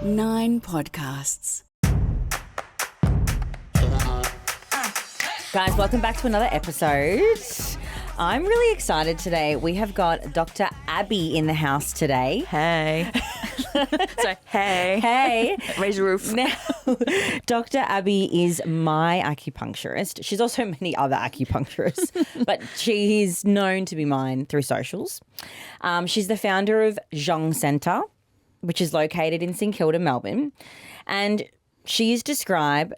9 podcasts. Guys, welcome back to another episode. I'm really excited today. We have got Dr. Abbie in the house today. Hey. Sorry. Hey. Hey. Raise the roof. Now, Dr. Abbie is my acupuncturist. She's also many other acupuncturists, but she is known to be mine through socials. She's the founder of Zhong Centre, which is located in St Kilda, Melbourne. And she is described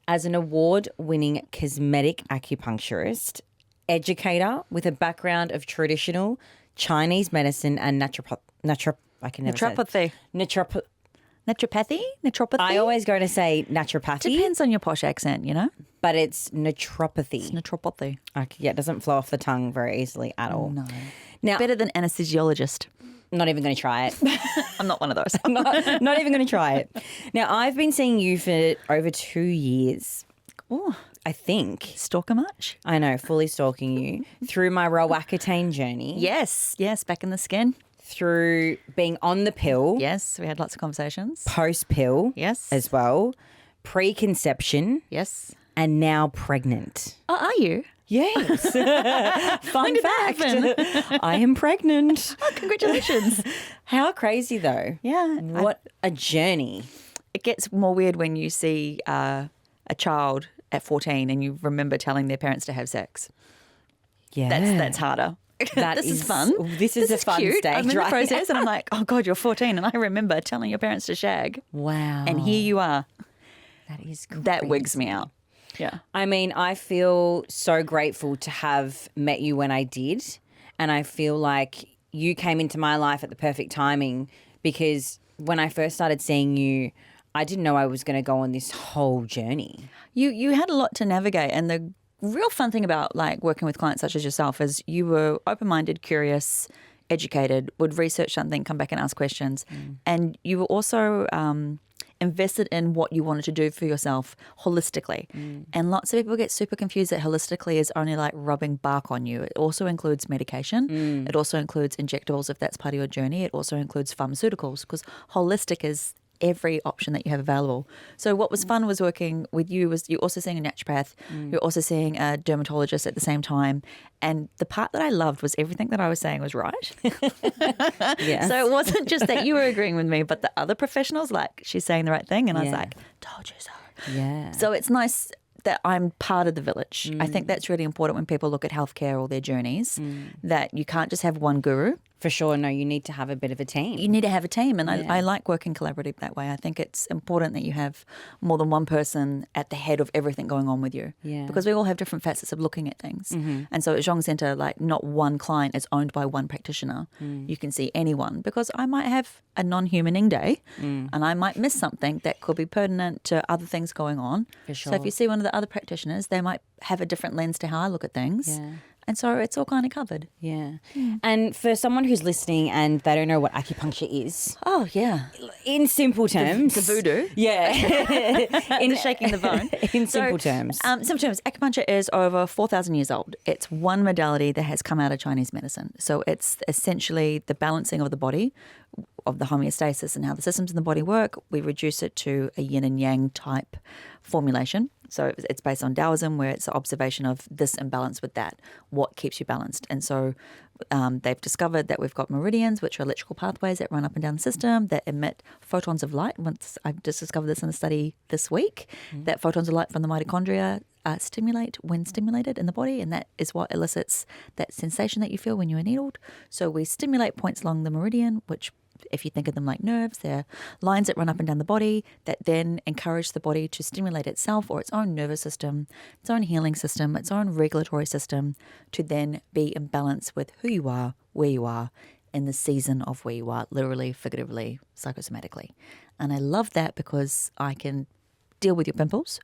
as an award-winning cosmetic acupuncturist, educator with a background of traditional Chinese medicine and naturopathy. I always go to say naturopathy. Depends on your posh accent, you know? But it's naturopathy. It's naturopathy. Yeah, it doesn't flow off the tongue very easily at all. No. Now, Better than anesthesiologist. not even going to try it. I'm not one of those. not even going to try it. Now, I've been seeing you for over 2 years. Oh, I think. stalker much? I know, fully stalking you through my Roaccutane journey. Yes, back in the skin. Through being on the pill. Yes, we had lots of conversations. Post-pill. Yes. As well. Preconception. Yes. And now pregnant. Oh, are you? Yes. Fun fact. I am pregnant. Oh, congratulations. How crazy though. Yeah. What a journey. It gets more weird when you see a child at 14 and you remember telling their parents to have sex. Yeah. That's harder. This is fun. This is a fun cute. stage, I'm in right? the process and I'm like, oh God, you're 14 and I remember telling your parents to shag. Wow. And here you are. That is crazy. That wigs me out. Yeah. I mean, I feel so grateful to have met you when I did. And I feel like you came into my life at the perfect timing because when I first started seeing you, I didn't know I was going to go on this whole journey. You had a lot to navigate, and the real fun thing about like working with clients such as yourself is you were open-minded, curious, educated, would research something, come back and ask questions. And you were also invested in what you wanted to do for yourself holistically. And lots of people get super confused that holistically is only like rubbing bark on you. It also includes medication. It also includes injectables if that's part of your journey. It also includes pharmaceuticals because holistic is every option that you have available. So what was fun was working with you was you're also seeing a naturopath, you're also seeing a dermatologist at the same time. And the part that I loved was everything that I was saying was right. Yes. So it wasn't just that you were agreeing with me, but the other professionals, like, she's saying the right thing. And I was like, told you so. Yeah. So it's nice that I'm part of the village. I think that's really important when people look at healthcare or their journeys, that you can't just have one guru. For sure. No, you need to have a bit of a team. You need to have a team, and I like working collaborative that way. I think it's important that you have more than one person at the head of everything going on with you. Yeah. Because we all have different facets of looking at things. And so at Zhong Centre, like not one client is owned by one practitioner. You can see anyone because I might have a non-humaning day and I might miss something that could be pertinent to other things going on. For sure. So if you see one of the other practitioners, they might have a different lens to how I look at things. Yeah. And so it's all kind of covered. Yeah. And for someone who's listening and they don't know what acupuncture is, Oh, yeah. in simple terms. The voodoo. Yeah. In shaking the bone. In simple terms. Simple terms. Acupuncture is over 4,000 years old. It's one modality that has come out of Chinese medicine. So it's essentially the balancing of the body, of the homeostasis and how the systems in the body work. We reduce it to a yin and yang type formulation. So it's based on Taoism, where it's an observation of this imbalance with that, what keeps you balanced. And so they've discovered that we've got meridians, which are electrical pathways that run up and down the system that emit photons of light. Once I've just discovered this in a study this week, that photons of light from the mitochondria stimulate when stimulated in the body, and that is what elicits that sensation that you feel when you're needled. So we stimulate points along the meridian, which if you think of them like nerves, they're lines that run up and down the body that then encourage the body to stimulate itself or its own nervous system, its own healing system, its own regulatory system to then be in balance with who you are, where you are, in the season of where you are, literally, figuratively, psychosomatically. And I love that because I can deal with your pimples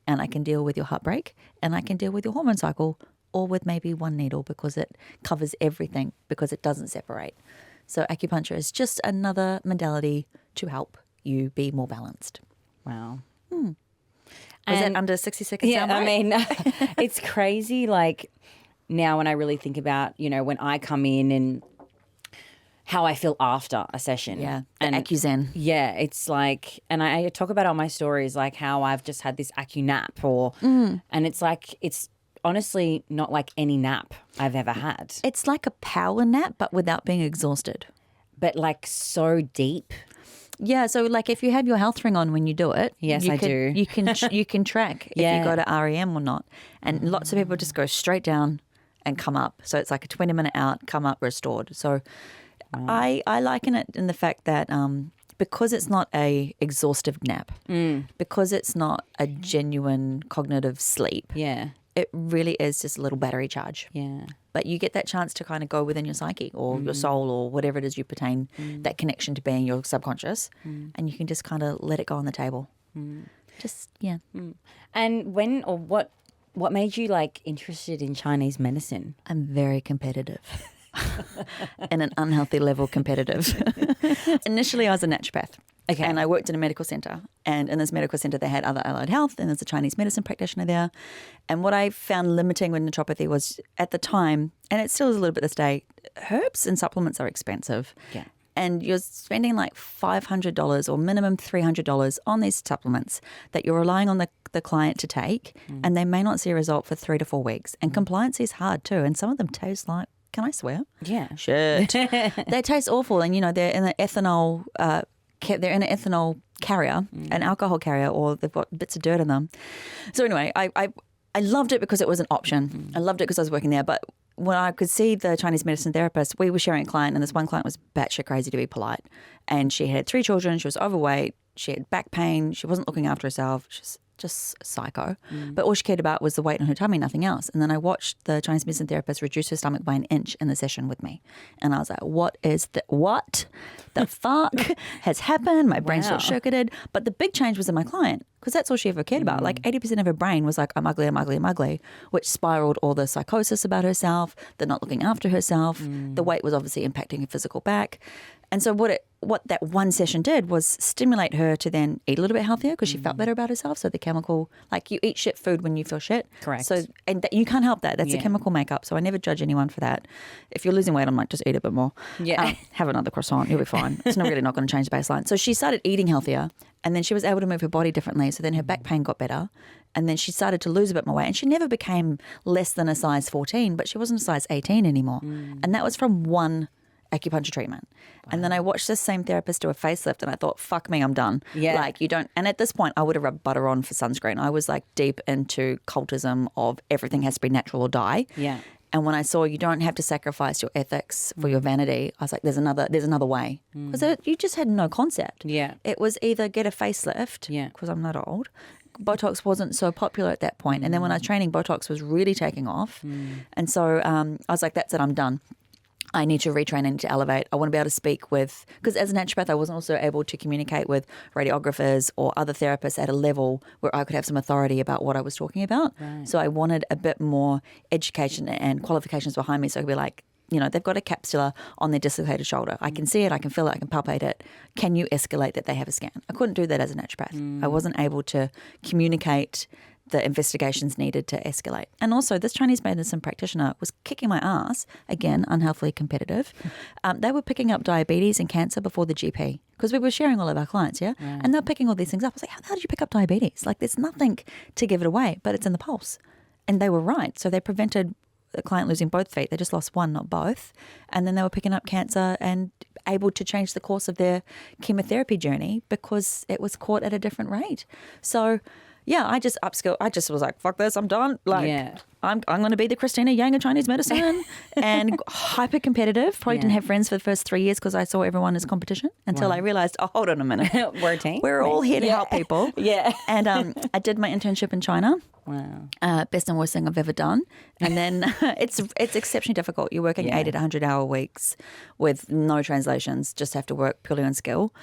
and I can deal with your heartbreak and I can deal with your hormone cycle or with maybe one needle because it covers everything because it doesn't separate. So acupuncture is just another modality to help you be more balanced. Wow. Was that under 60 seconds? Yeah, sound right? I mean, it's crazy. Like now when I really think about, you know, when I come in and how I feel after a session. Yeah, and AcuZen. Yeah, it's like, and I talk about it on my stories, like how I've just had this acu nap, and it's like it's honestly not like any nap I've ever had, It's like a power nap, but without being exhausted. but like so deep. Yeah, so like if you have your health ring on when you do it, Yes, I do. You can track if Yeah. you go to REM or not. And lots of people just go straight down and come up. So it's like a 20-minute out, come up, restored. So I liken it in the fact that because it's not a exhaustive nap, because it's not a genuine cognitive sleep, Yeah, it really is just a little battery charge. yeah. But you get that chance to kind of go within your psyche or your soul or whatever it is you pertain, that connection to being your subconscious, and you can just kind of let it go on the table. Just, yeah. And when or what made you like interested in Chinese medicine? I'm very competitive. In an unhealthy level competitive. Initially, I was a naturopath. Okay. And I worked in a medical centre. And in this medical centre, they had other allied health, and there's a Chinese medicine practitioner there. And what I found limiting with naturopathy was at the time, and it still is a little bit this day, herbs and supplements are expensive. Yeah. And you're spending like $500 or minimum $300 on these supplements that you're relying on the client to take, and they may not see a result for 3 to 4 weeks. And compliance is hard too. And some of them taste like, can I swear? Yeah. Shit. They taste awful, and they're in an ethanol. They're in an ethanol carrier, an alcohol carrier, or they've got bits of dirt in them. So anyway, I loved it because it was an option. I loved it because I was working there. But when I could see the Chinese medicine therapist, we were sharing a client, and this one client was batshit crazy to be polite, and she had 3 children. She was overweight. She had back pain. She wasn't looking after herself. She's just psycho. But all she cared about was the weight on her tummy, nothing else. And then I watched the Chinese medicine therapist reduce her stomach by 1 inch in the session with me. And I was like, what the fuck has happened? My brain short-circuited. But the big change was in my client, because that's all she ever cared about. Like 80% of her brain was like, I'm ugly, I'm ugly, I'm ugly, which spiraled all the psychosis about herself, the not looking after herself. The weight was obviously impacting her physical back. And so what that one session did was stimulate her to then eat a little bit healthier, because she felt better about herself. So the chemical, like you eat shit food when you feel shit. Correct. So, and you can't help that. That's a chemical makeup. So I never judge anyone for that. If you're losing weight, I'm like, just eat a bit more. Yeah. Have another croissant. You'll be fine. It's not really not going to change the baseline. So she started eating healthier, and then she was able to move her body differently. So then her back pain got better. And then she started to lose a bit more weight, and she never became less than a size 14, but she wasn't a size 18 anymore. And that was from one acupuncture treatment. And then I watched this same therapist do a facelift, and I thought, fuck me, I'm done. Yeah. Like, you don't, and at this point I would have rubbed butter on for sunscreen. I was like deep into cultism of everything has to be natural or die. Yeah. And when I saw you don't have to sacrifice your ethics for your vanity, I was like, there's another way. Because you just had no concept. Yeah. It was either get a facelift, because I'm not old. Botox wasn't so popular at that point. And then when I was training, Botox was really taking off. And so I was like, that's it, I'm done. I need to retrain, I need to elevate. I want to be able to speak with, because as a naturopath, I wasn't also able to communicate with radiographers or other therapists at a level where I could have some authority about what I was talking about. Right. So I wanted a bit more education and qualifications behind me. So I could be like, they've got a capsula on their dislocated shoulder. I can see it, I can feel it, I can palpate it. Can you escalate that they have a scan? I couldn't do that as a naturopath. I wasn't able to communicate the investigations needed to escalate. And also, this Chinese medicine practitioner was kicking my ass, again, unhealthily competitive. They were picking up diabetes and cancer before the GP, because we were sharing all of our clients, yeah? Right. And they're picking all these things up. I was like, how did you pick up diabetes? Like, there's nothing to give it away, but it's in the pulse. And they were right. So they prevented the client losing both feet. They just lost one, not both. And then they were picking up cancer and able to change the course of their chemotherapy journey because it was caught at a different rate. So yeah, I just upskilled. I just was like, fuck this, I'm done. Like, I'm going to be the Christina Yang of Chinese medicine, and hyper competitive. Probably didn't have friends for the first 3 years because I saw everyone as competition until I realized, oh, hold on a minute. We're a team. We're all here to help people. Yeah. And I did my internship in China. Wow. Best and worst thing I've ever done. And then it's exceptionally difficult. You're working 80 to 100-hour weeks with no translations, just have to work purely on skill.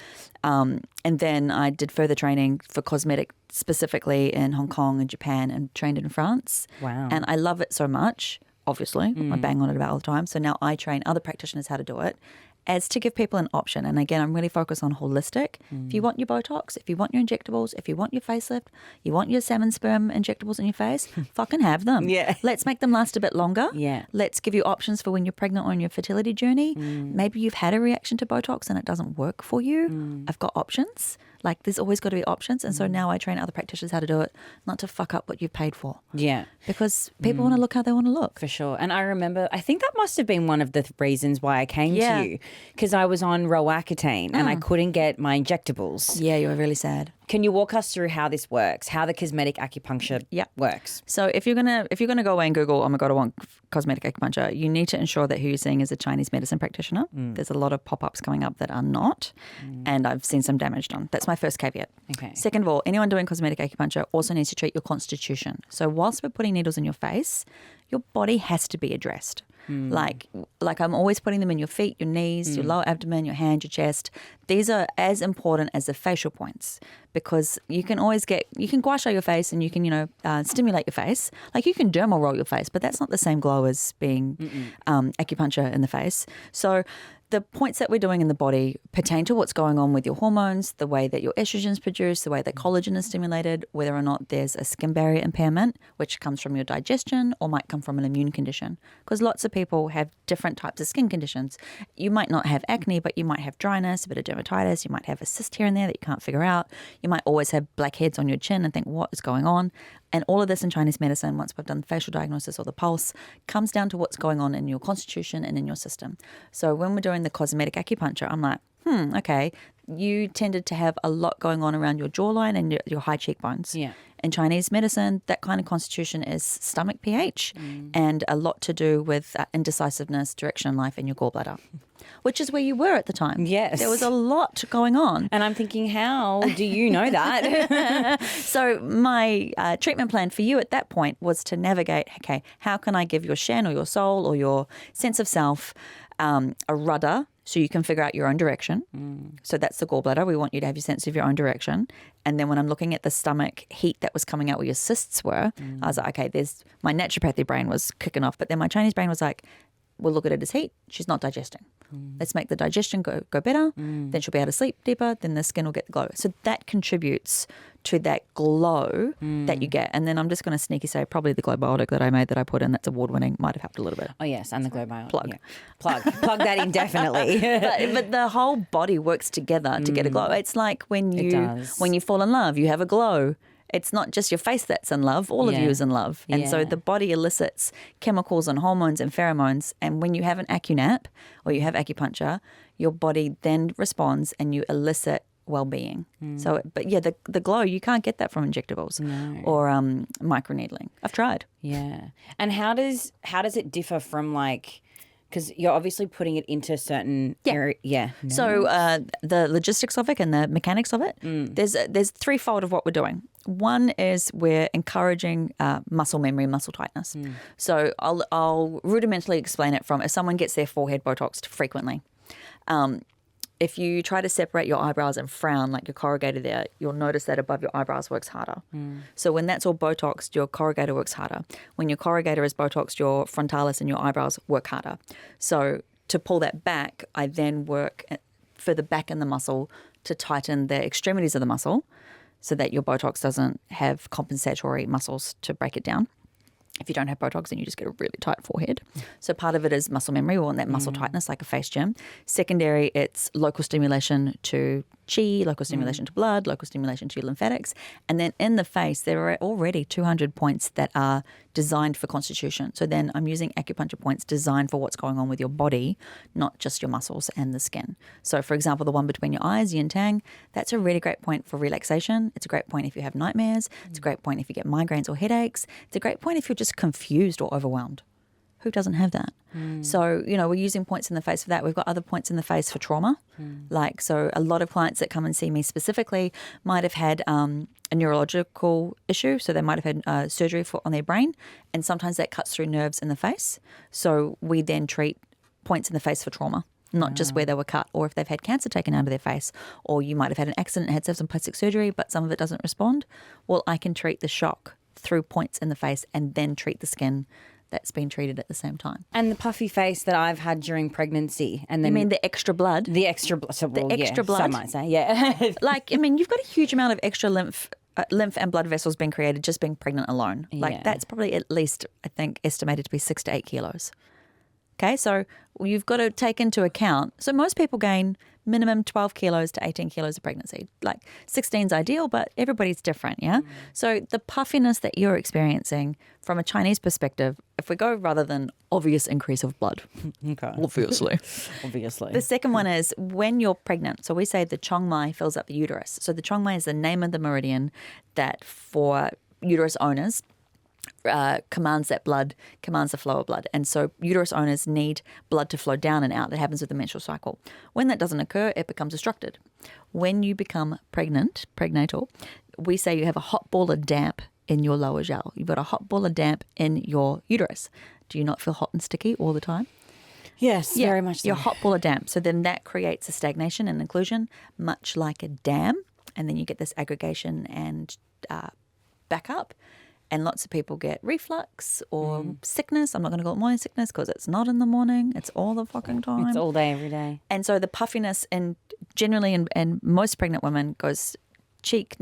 And then I did further training for cosmetic, specifically in Hong Kong and Japan, and trained in France. Wow. And I love it so much, obviously. I bang on it about all the time. So now I train other practitioners how to do it. as to give people an option. And again, I'm really focused on holistic. If you want your Botox, if you want your injectables, if you want your facelift, you want your salmon sperm injectables in your face, fucking have them. Yeah. Let's make them last a bit longer. Yeah. Let's give you options for when you're pregnant or on your fertility journey. Maybe you've had a reaction to Botox and it doesn't work for you. I've got options. Like, there's always got to be options. And so now I train other practitioners how to do it, not to fuck up what you've paid for. Yeah. Because people want to look how they want to look. For sure. And I remember, I think that must have been one of the reasons why I came to you, because I was on Roaccutane and I couldn't get my injectables. Yeah, you were really sad. Can you walk us through how this works, how the cosmetic acupuncture works? So if you're gonna go away and Google, oh my God, I want cosmetic acupuncture, you need to ensure that who you're seeing is a Chinese medicine practitioner. There's a lot of pop-ups coming up that are not, and I've seen some damage done. That's my first caveat. Okay. Second of all, anyone doing cosmetic acupuncture also needs to treat your constitution. So whilst we're putting needles in your face, your body has to be addressed. Like I'm always putting them in your feet, your knees, your lower abdomen, your hand, your chest. These are as important as the facial points, because you can gua sha your face and you can, stimulate your face. Like you can dermal roll your face, but that's not the same glow as being acupuncture in the face. So the points that we're doing in the body pertain to what's going on with your hormones, the way that your estrogen is produced, the way that collagen is stimulated, whether or not there's a skin barrier impairment, which comes from your digestion or might come from an immune condition. Because lots of people have different types of skin conditions. You might not have acne, but you might have dryness, a bit of dermatitis. You might have a cyst here and there that you can't figure out. You might always have blackheads on your chin and think, what is going on? And all of this in Chinese medicine, once we've done the facial diagnosis or the pulse, comes down to what's going on in your constitution and in your system. So when we're doing the cosmetic acupuncture, I'm like, okay, you tended to have a lot going on around your jawline and your high cheekbones. Yeah. In Chinese medicine, that kind of constitution is stomach pH and a lot to do with indecisiveness, direction in life, and your gallbladder, which is where you were at the time. Yes. There was a lot going on. And I'm thinking, how do you know that? So my treatment plan for you at that point was to navigate, okay, how can I give your Shen or your soul or your sense of self a rudder so you can figure out your own direction. So that's the gallbladder. We want you to have your sense of your own direction. And then when I'm looking at the stomach heat that was coming out where your cysts were, I was like, okay, my naturopathy brain was kicking off. But then my Chinese brain was like, we'll look at it as heat. She's not digesting. Let's make the digestion go better. Then she'll be able to sleep deeper. Then the skin will get the glow. So that contributes to that glow that you get. And then I'm just going to sneaky say probably the Glowbiotic that I made that I put in that's award-winning might have helped a little bit. Oh, yes, and the Glowbiotic. Plug. Yeah. Plug that in, definitely. but the whole body works together to get a glow. It's like when you fall in love, you have a glow. It's not just your face that's in love. All of you is in love. And so the body elicits chemicals and hormones and pheromones. And when you have an acunap or you have acupuncture, your body then responds and you elicit well-being. So, but yeah, the glow, you can't get that from injectables or microneedling. I've tried. Yeah. And how does it differ from because you're obviously putting it into certain area. Yeah. No. So the logistics of it and the mechanics of it, there's threefold of what we're doing. One is we're encouraging muscle memory, muscle tightness. So I'll rudimentally explain it from if someone gets their forehead Botoxed frequently. If you try to separate your eyebrows and frown like your corrugator there, you'll notice that above your eyebrows works harder. So when that's all Botoxed, your corrugator works harder. When your corrugator is Botoxed, your frontalis and your eyebrows work harder. So to pull that back, I then work further back in the muscle to tighten the extremities of the muscle so that your Botox doesn't have compensatory muscles to break it down. If you don't have Botox, then you just get a really tight forehead. So part of it is muscle memory. We want that muscle tightness like a face gym. Secondary, it's local stimulation to chi, local stimulation to blood, local stimulation to your lymphatics. And then in the face, there are already 200 points that are designed for constitution. So then I'm using acupuncture points designed for what's going on with your body, not just your muscles and the skin. So for example, the one between your eyes, yin tang, that's a really great point for relaxation. It's a great point if you have nightmares. It's a great point if you get migraines or headaches. It's a great point if you're just confused or overwhelmed. Who doesn't have that? So, we're using points in the face for that. We've got other points in the face for trauma. So a lot of clients that come and see me specifically might have had a neurological issue. So they might have had surgery on their brain. And sometimes that cuts through nerves in the face. So we then treat points in the face for trauma, not just where they were cut, or if they've had cancer taken out of their face, or you might have had an accident and had to have some plastic surgery, but some of it doesn't respond. Well, I can treat the shock through points in the face and then treat the skin that's been treated at the same time. And the puffy face that I've had during pregnancy, and then You mean the extra blood? the extra blood. So, well, extra blood? Some might say, yeah. Like, I mean, you've got a huge amount of extra lymph and blood vessels being created just being pregnant alone. Like, Yeah. that's probably at least, I think, estimated to be 6 to 8 kilos. Okay, so you've got to take into account. So most people gain minimum 12 kilos to 18 kilos of pregnancy. Like 16 is ideal, but everybody's different, yeah? So the puffiness that you're experiencing from a Chinese perspective, if we go rather than obvious increase of blood, Okay. obviously. Obviously. The second one is when you're pregnant. So we say the Chong Mai fills up the uterus. So the Chong Mai is the name of the meridian that for uterus owners commands that blood, commands the flow of blood. And so uterus owners need blood to flow down and out. That happens with the menstrual cycle. When that doesn't occur, it becomes obstructed. When you become pregnatal, we say you have a hot ball of damp in your lower jiao. You've got a hot ball of damp in your uterus. Do you not feel hot and sticky all the time? Yes, very much so. Your hot ball of damp. So then that creates a stagnation and inclusion, much like a dam. And then you get this aggregation and back up. And lots of people get reflux or sickness. I'm not going to call it morning sickness because it's not in the morning. It's all the fucking time. It's all day, every day. And so the puffiness generally in most pregnant women goes cheek,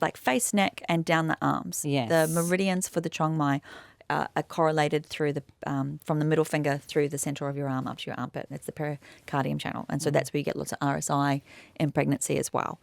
like face, neck, and down the arms. Yes. The meridians for the Chong Mai are correlated through the from the middle finger through the center of your arm up to your armpit. That's the pericardium channel. And so that's where you get lots of RSI in pregnancy as well.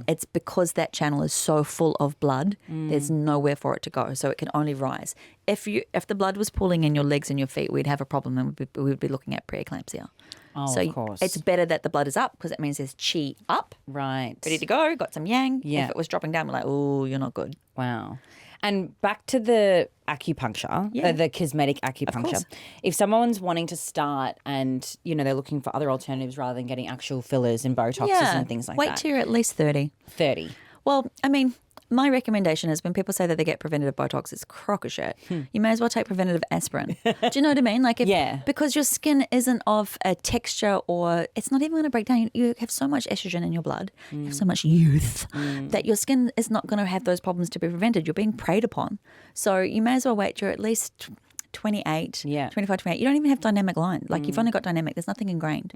It's because that channel is so full of blood, there's nowhere for it to go. So it can only rise. If the blood was pooling in your legs and your feet, we'd have a problem and we would be looking at preeclampsia. Oh, So of course. it's better that the blood is up because it means there's qi up, Right. ready to go, got some yang. Yeah. If it was dropping down, we're like, oh, you're not good. Wow. And back to the acupuncture, Yeah. the cosmetic acupuncture. course. If someone's wanting to start and, they're looking for other alternatives rather than getting actual fillers and Botoxes and things like Wait that. till you're at least 30. 30. Well, I mean, my recommendation is when people say that they get preventative Botox, it's crock of shit. You may as well take preventative aspirin. Do you know what I mean? Like, Yeah. because your skin isn't of a texture or it's not even going to break down. You have so much estrogen in your blood, you have so much youth that your skin is not going to have those problems to be prevented. You're being preyed upon. So you may as well wait till you're at least 28, Yeah. 25, 28. You don't even have dynamic line. Like you've only got dynamic. There's nothing ingrained.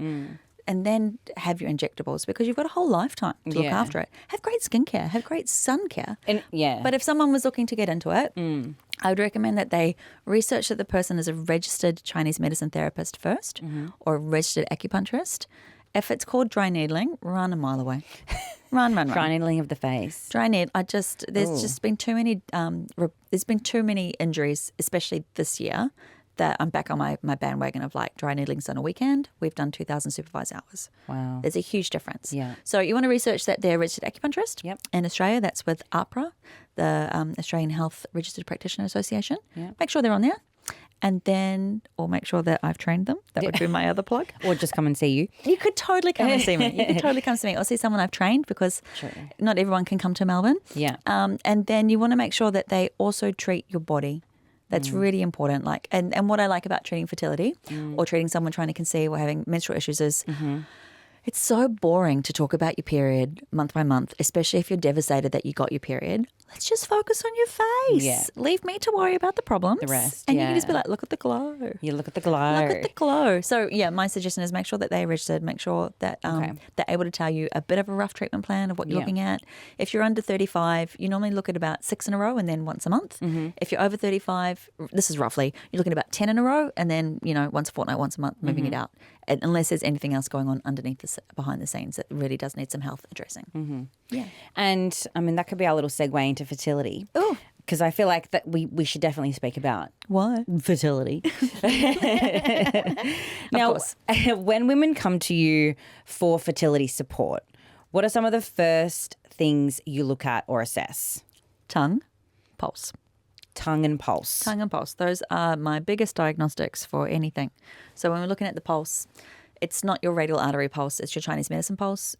And then have your injectables because you've got a whole lifetime to look Yeah. after it. Have great skincare, have great sun care. And yeah. But if someone was looking to get into it, I would recommend that they research that the person is a registered Chinese medicine therapist first or a registered acupuncturist. If it's called dry needling, run a mile away. Run. dry needling of the face. Dry needle. There's just been too many. There's been too many injuries, especially this year, that I'm back on my bandwagon of like dry needling's on a weekend. We've done 2,000 supervised hours. Wow. There's a huge difference. Yeah. So you want to research that they're a registered acupuncturist. Yep. In Australia, that's with APRA, the Australian Health Registered Practitioner Association. Yep. Make sure they're on there. And then, or make sure that I've trained them. That would be my other plug. Or just come and see you. You could totally come and see me. You could totally come see me or see someone I've trained because not everyone can come to Melbourne. Yeah. And then you want to make sure that they also treat your body. That's really important. Like, and what I like about treating fertility or treating someone trying to conceive or having menstrual issues is it's so boring to talk about your period month by month, especially if you're devastated that you got your period. Let's just focus on your face. Yeah. Leave me to worry about the problems. The rest, And you can just be yeah. like, look at the glow. You look at the glow. Look at the glow. So, yeah, my suggestion is make sure that they're registered, make sure that they're able to tell you a bit of a rough treatment plan of what you're Yeah. looking at. If you're under 35, you normally look at about 6 in a row and then once a month. If you're over 35, this is roughly, you're looking at about 10 in a row and then, once a fortnight, once a month, moving it out. And unless there's anything else going on underneath behind the scenes that really does need some health addressing. Yeah. And I mean, that could be our little segue into fertility. Oh, Because I feel like that we should definitely speak about what? fertility. Now, course. when women come to you for fertility support, what are some of the first things you look at or assess? Tongue, pulse. Tongue and pulse. Tongue and pulse. Those are my biggest diagnostics for anything. So when we're looking at the pulse, it's not your radial artery pulse, it's your Chinese medicine pulse.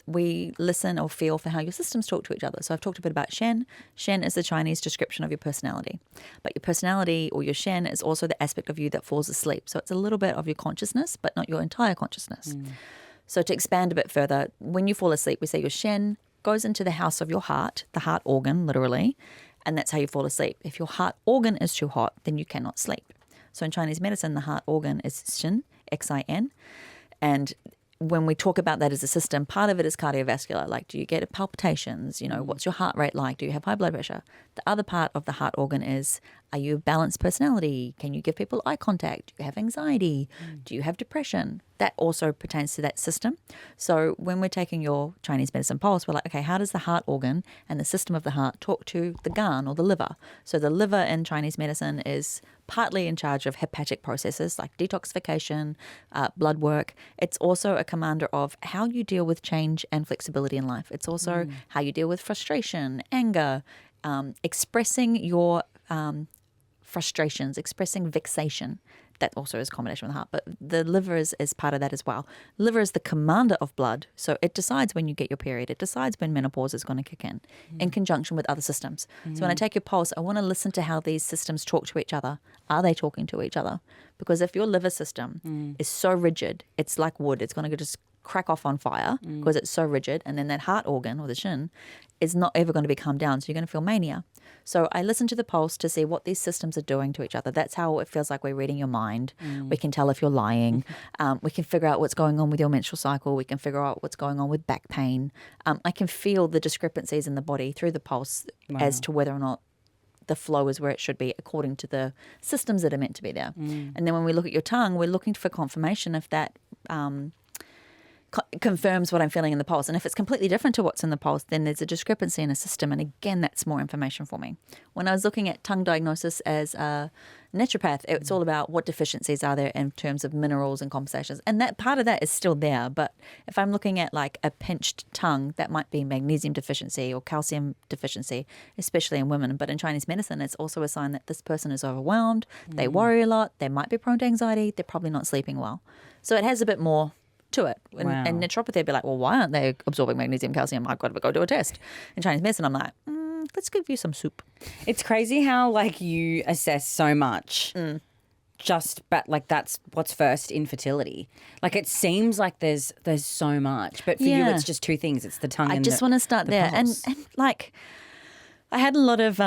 We listen or feel for how your systems talk to each other. So I've talked a bit about Shen. Shen is the Chinese description of your personality. But your personality or your Shen is also the aspect of you that falls asleep. So it's a little bit of your consciousness, but not your entire consciousness. So to expand a bit further, when you fall asleep, we say your Shen goes into the house of your heart, the heart organ, literally. and that's how you fall asleep. If your heart organ is too hot, then you cannot sleep. So in Chinese medicine, the heart organ is Xin, Xin. And when we talk about that as a system, part of it is cardiovascular. Like, do you get palpitations? You know, what's your heart rate like? Do you have high blood pressure? The other part of the heart organ is, are you a balanced personality? Can you give people eye contact? Do you have anxiety? Do you have depression? That also pertains to that system. So when we're taking your Chinese medicine pulse, we're like, okay, how does the heart organ and the system of the heart talk to the gan or the liver? So the liver in Chinese medicine is partly in charge of hepatic processes like detoxification, blood work. It's also a commander of how you deal with change and flexibility in life. It's also how you deal with frustration, anger, expressing your frustrations, expressing vexation. That also is a combination with the heart, but the liver is part of that as well. Liver is the commander of blood, so it decides when you get your period. It decides when menopause is going to kick in conjunction with other systems. So when I take your pulse, I want to listen to how these systems talk to each other. Are they talking to each other? Because if your liver system is so rigid, it's like wood. It's going to just crack off on fire because it's so rigid, and then that heart organ or the Xin is not ever going to be calmed down, so you're going to feel mania. So I listen to the pulse to see what these systems are doing to each other. That's how it feels like we're reading your mind. We can tell if you're lying. We can figure out what's going on with your menstrual cycle. We can figure out what's going on with back pain. I can feel the discrepancies in the body through the pulse as to whether or not the flow is where it should be according to the systems that are meant to be there. And then when we look at your tongue, we're looking for confirmation if that confirms what I'm feeling in the pulse. And if it's completely different to what's in the pulse, then there's a discrepancy in a system. And again, that's more information for me. When I was looking at tongue diagnosis as a naturopath, it's all about what deficiencies are there in terms of minerals and compensations. And that part of that is still there. But if I'm looking at like a pinched tongue, that might be magnesium deficiency or calcium deficiency, especially in women. But in Chinese medicine, it's also a sign that this person is overwhelmed. They worry a lot. They might be prone to anxiety. They're probably not sleeping well. So it has a bit more to it. And naturopathy would be like, well, why aren't they absorbing magnesium, calcium? I've got to go do a test. In Chinese medicine, I'm like, let's give you some soup. It's crazy how like you assess so much but like that's what's first in fertility. Like it seems like there's so much, but for you it's just two things. It's the tongue. I just want to start there. And like I had a lot of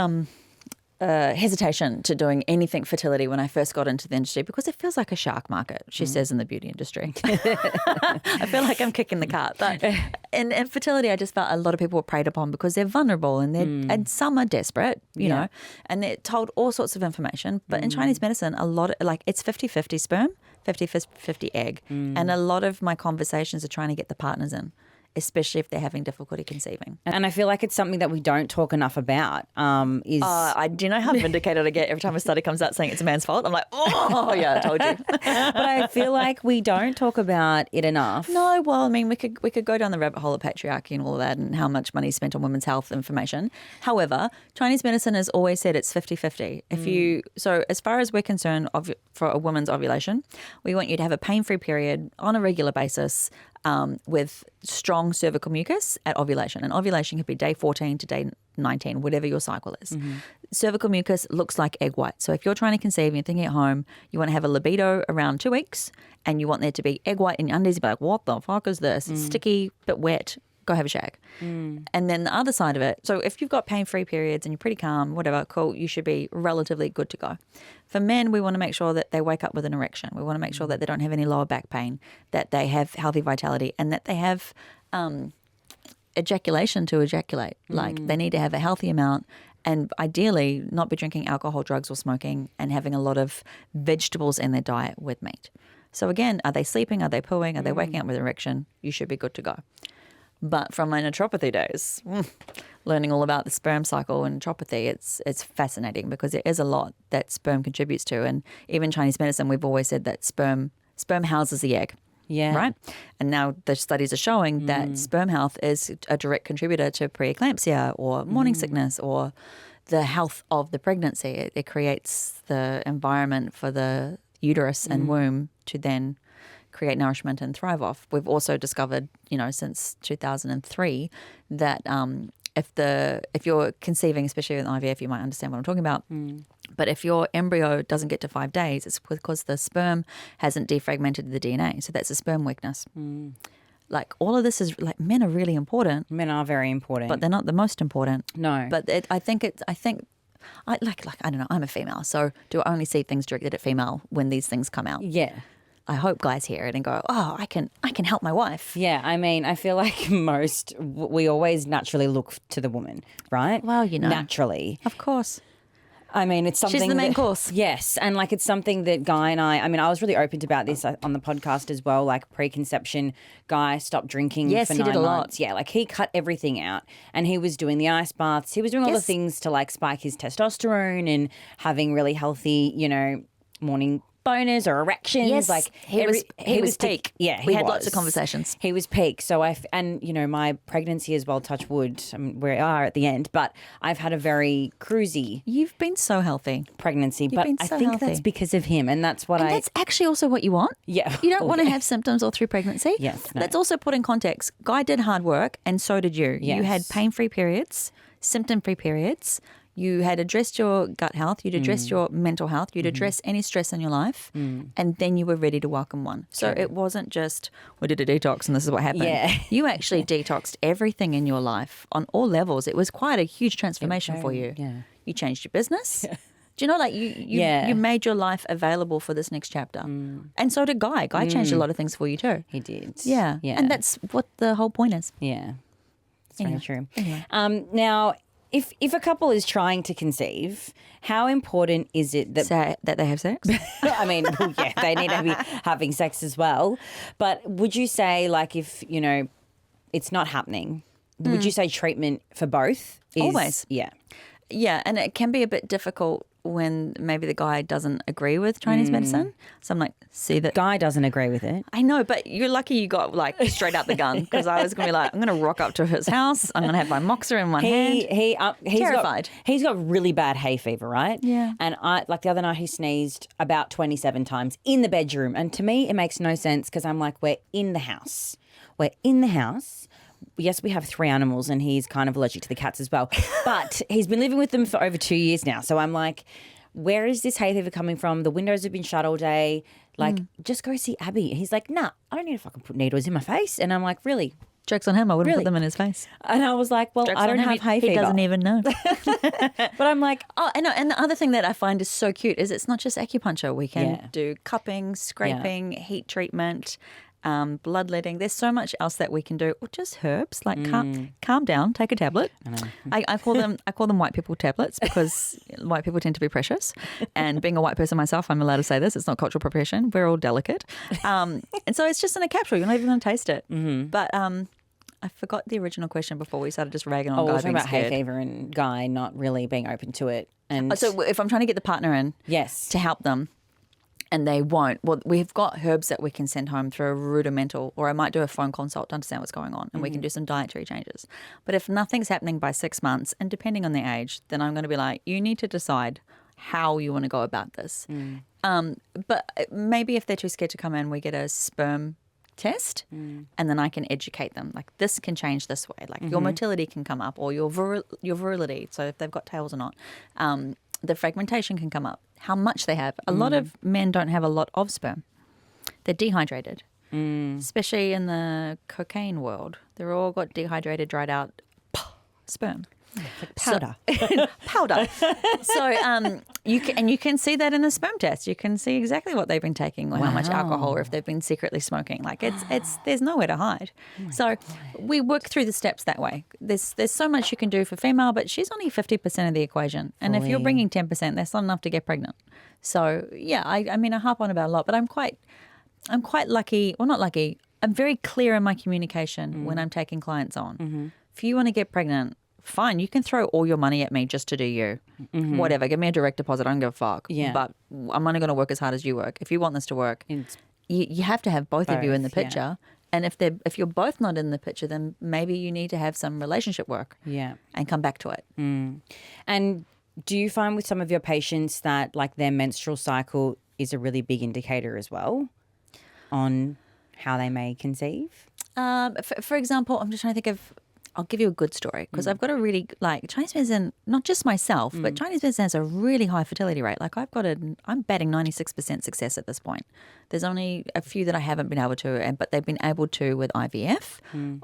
hesitation to doing anything fertility when I first got into the industry because it feels like a shark market, she says in the beauty industry. I feel like I'm kicking the cart. But in fertility, I just felt a lot of people were preyed upon because they're vulnerable and and some are desperate, you know, and they're told all sorts of information. But in Chinese medicine, a lot of, like it's 50-50 sperm, 50-50 egg. And a lot of my conversations are trying to get the partners in, especially if they're having difficulty conceiving. And I feel like it's something that we don't talk enough about. Do you know how vindicated I get every time a study comes out saying it's a man's fault? I'm like, oh, yeah, I told you. But I feel like we don't talk about it enough. No, well, I mean, we could go down the rabbit hole of patriarchy and all of that and how much money is spent on women's health information. However, Chinese medicine has always said it's 50-50. So as far as we're concerned for a woman's ovulation, we want you to have a pain-free period on a regular basis, with strong cervical mucus at ovulation. And ovulation could be day 14 to day 19, whatever your cycle is. Cervical mucus looks like egg white. So if you're trying to conceive and you're thinking at home, you want to have a libido around 2 weeks and you want there to be egg white in your undies, you'd be like, what the fuck is this? It's sticky, but wet. Go have a shag. And then the other side of it, so if you've got pain-free periods and you're pretty calm, whatever, cool, you should be relatively good to go. For men, we want to make sure that they wake up with an erection. We want to make sure that they don't have any lower back pain, that they have healthy vitality, and that they have ejaculation to ejaculate. Like they need to have a healthy amount and ideally not be drinking alcohol, drugs or smoking and having a lot of vegetables in their diet with meat. So again, are they sleeping? Are they pooing? Are they waking up with an erection? You should be good to go. But from my naturopathy days, learning all about the sperm cycle and naturopathy, it's fascinating because there is a lot that sperm contributes to. And even Chinese medicine, we've always said that sperm houses the egg. Yeah. Right? And now the studies are showing that sperm health is a direct contributor to preeclampsia or morning sickness or the health of the pregnancy. It creates the environment for the uterus and womb to then create nourishment and thrive off. We've also discovered, since 2003 that if you're conceiving, especially with IVF, you might understand what I'm talking about. But if your embryo doesn't get to 5 days, it's because the sperm hasn't defragmented the DNA. So that's a sperm weakness. like all of this is like men are really important, Men are very important. but they're not the most important. No. But I don't know. I'm a female, so do I only see things directed at female when these things come out? Yeah. I hope guys hear it and go, oh, I can help my wife. Yeah, I mean, I feel like we always naturally look to the woman, right? Well, you know. Naturally. Of course. I mean, it's something. She's the main course. Yes, and like it's something that Guy and I mean, I was really open about this on the podcast as well. Like preconception, Guy stopped drinking Yes, for he 9 did a lot. months. Yeah, like he cut everything out, and he was doing the ice baths. He was doing all the Yes. things to like spike his testosterone and having really healthy, morning boners or erections. Yes, like he was peak. Yeah, We had lots of conversations. He was peak. So my pregnancy as well, touch wood, I mean, we are at the end, but I've had a very cruisy You've been so healthy. pregnancy, but been I so think healthy. that's because of him, and that's what And that's actually also what you want. Yeah. You don't Oh, want to yeah. have symptoms all through pregnancy. Yes, no. Let's also put in context. Guy did hard work and so did you. You had Yes. pain-free periods, symptom-free periods. You had addressed your gut health. You'd addressed your mental health. You'd addressed any stress in your life. And then you were ready to welcome one. So it wasn't just, we did a detox and this is what happened. Yeah. You actually detoxed everything in your life on all levels. It was quite a huge transformation for you. yeah. You changed your business. Do you know, like you Yeah. made your life available for this next chapter. And so did Guy. Guy changed a lot of things for you too. He did. Yeah. Yeah. And that's what the whole point is. Yeah. That's Anyway. very true. Anyway. Now, if a couple is trying to conceive, how important is it that So that they have sex? I mean, well, yeah, they need to be having sex as well. But would you say, like, if, it's not happening, would you say treatment for both is... Always. Yeah. Yeah, and it can be a bit difficult when maybe the guy doesn't agree with Chinese medicine. So I'm like, see that. Guy doesn't agree with it. I know, but you're lucky you got like straight out the gun because I was going to be like, I'm going to rock up to his house. I'm going to have my moxer in one hand. He's Terrified. He's got really bad hay fever, right? Yeah. And the other night he sneezed about 27 times in the bedroom. And to me, it makes no sense because I'm like, we're in the house. We're in the house. Yes, we have 3 animals and he's kind of allergic to the cats as well. But he's been living with them for over 2 years now. So I'm like, where is this hay fever coming from? The windows have been shut all day. Like, just go see Abby. He's like, nah, I don't need to fucking put needles in my face. And I'm like, really? Joke's on him. I wouldn't Really? put them in his face. And I was like, well, Joke's I on don't him. have hay fever. He doesn't even know. But I'm like, Oh, I know. And the other thing that I find is so cute is it's not just acupuncture. We can Yeah. do cupping, scraping, heat treatment, bloodletting. There's so much else that we can do, or just herbs. Like calm down, take a tablet. I call them white people tablets because white people tend to be precious. And being a white person myself, I'm allowed to say this. It's not cultural appropriation. We're all delicate, and so it's just in a capsule. You're not even going to taste it. But I forgot the original question before we started just ragging on we're Guy talking being about hay scared. fever and Guy not really being open to it. And So if I'm trying to get the partner in, yes. to help them and they won't, well, we've got herbs that we can send home through a rudimental, or I might do a phone consult to understand what's going on and we can do some dietary changes. But if nothing's happening by 6 months, and depending on the age, then I'm going to be like, you need to decide how you want to go about this. But maybe if they're too scared to come in, we get a sperm test and then I can educate them. Like, this can change this way. Like your motility can come up, or your virility. So if they've got tails or not. The fragmentation can come up, how much they have. A lot of men don't have a lot of sperm. They're dehydrated, especially in the cocaine world. They're all got dehydrated, dried out sperm. Powder. Powder. So you can see that in the sperm test. You can see exactly what they've been taking, or how much alcohol, or if they've been secretly smoking. Like it's there's nowhere to hide. So we work through the steps that way. There's so much you can do for female, but she's only 50% of the equation. And if you're Fully. bringing 10%, that's not enough to get pregnant. So yeah, I mean I harp on about a lot, but I'm quite lucky. Well, not lucky. I'm very clear in my communication when I'm taking clients on. If you want to get pregnant, fine, you can throw all your money at me just to do you. Whatever, give me a direct deposit. I don't give a fuck. Yeah. But I'm only going to work as hard as you work. If you want this to work, It's you have to have both of you in the both, yeah. picture. And if you're both not in the picture, then maybe you need to have some relationship work yeah. and come back to it. And do you find with some of your patients that like their menstrual cycle is a really big indicator as well on how they may conceive? For example, I'm just trying to think of I'll give you a good story because I've got a really, like, Chinese medicine, not just myself, but Chinese medicine has a really high fertility rate. Like, I'm batting 96% success at this point. There's only a few that I haven't been able to, but they've been able to with IVF,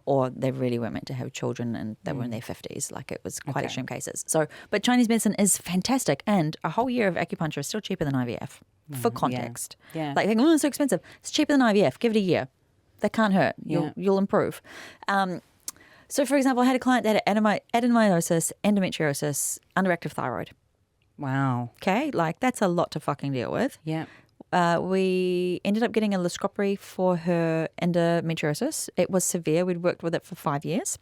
or they really weren't meant to have children and they were in their 50s. Like, it was quite extreme cases. So, but Chinese medicine is fantastic, and a whole year of acupuncture is still cheaper than IVF, for context. Yeah. Like, oh, it's so expensive. It's cheaper than IVF. Give it a year. That can't hurt. You'll improve. So, for example, I had a client that had adenomyosis, endometriosis, underactive thyroid. Wow. Okay, like that's a lot to fucking deal with. Yeah. We ended up getting a laparoscopy for her endometriosis. It was severe. We'd worked with it for 5 years.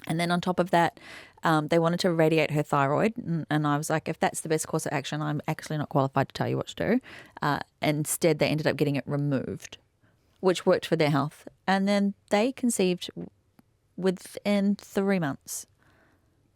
And then on top of that, they wanted to radiate her thyroid. And I was like, if that's the best course of action, I'm actually not qualified to tell you what to do. Instead, they ended up getting it removed, which worked for their health. And then they conceived within 3 months.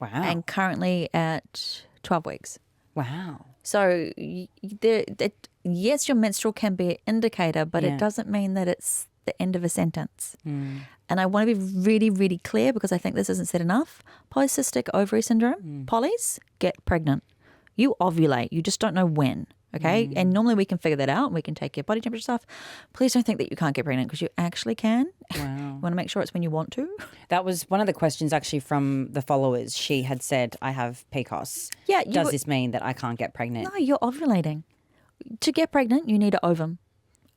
Wow. And currently at 12 weeks. Wow. So, yes, your menstrual can be an indicator, but it doesn't mean that it's the end of a sentence. And I want to be really, really clear because I think this isn't said enough. Polycystic ovary syndrome, polys, get pregnant. You ovulate. You just don't know when. Okay. And normally we can figure that out. We can take your body temperature stuff. Please don't think that you can't get pregnant because you actually can. Wow. You want to make sure it's when you want to. That was one of the questions actually from the followers. She had said, I have PCOS. Yeah. Does this mean that I can't get pregnant? No, you're ovulating. To get pregnant, you need an ovum.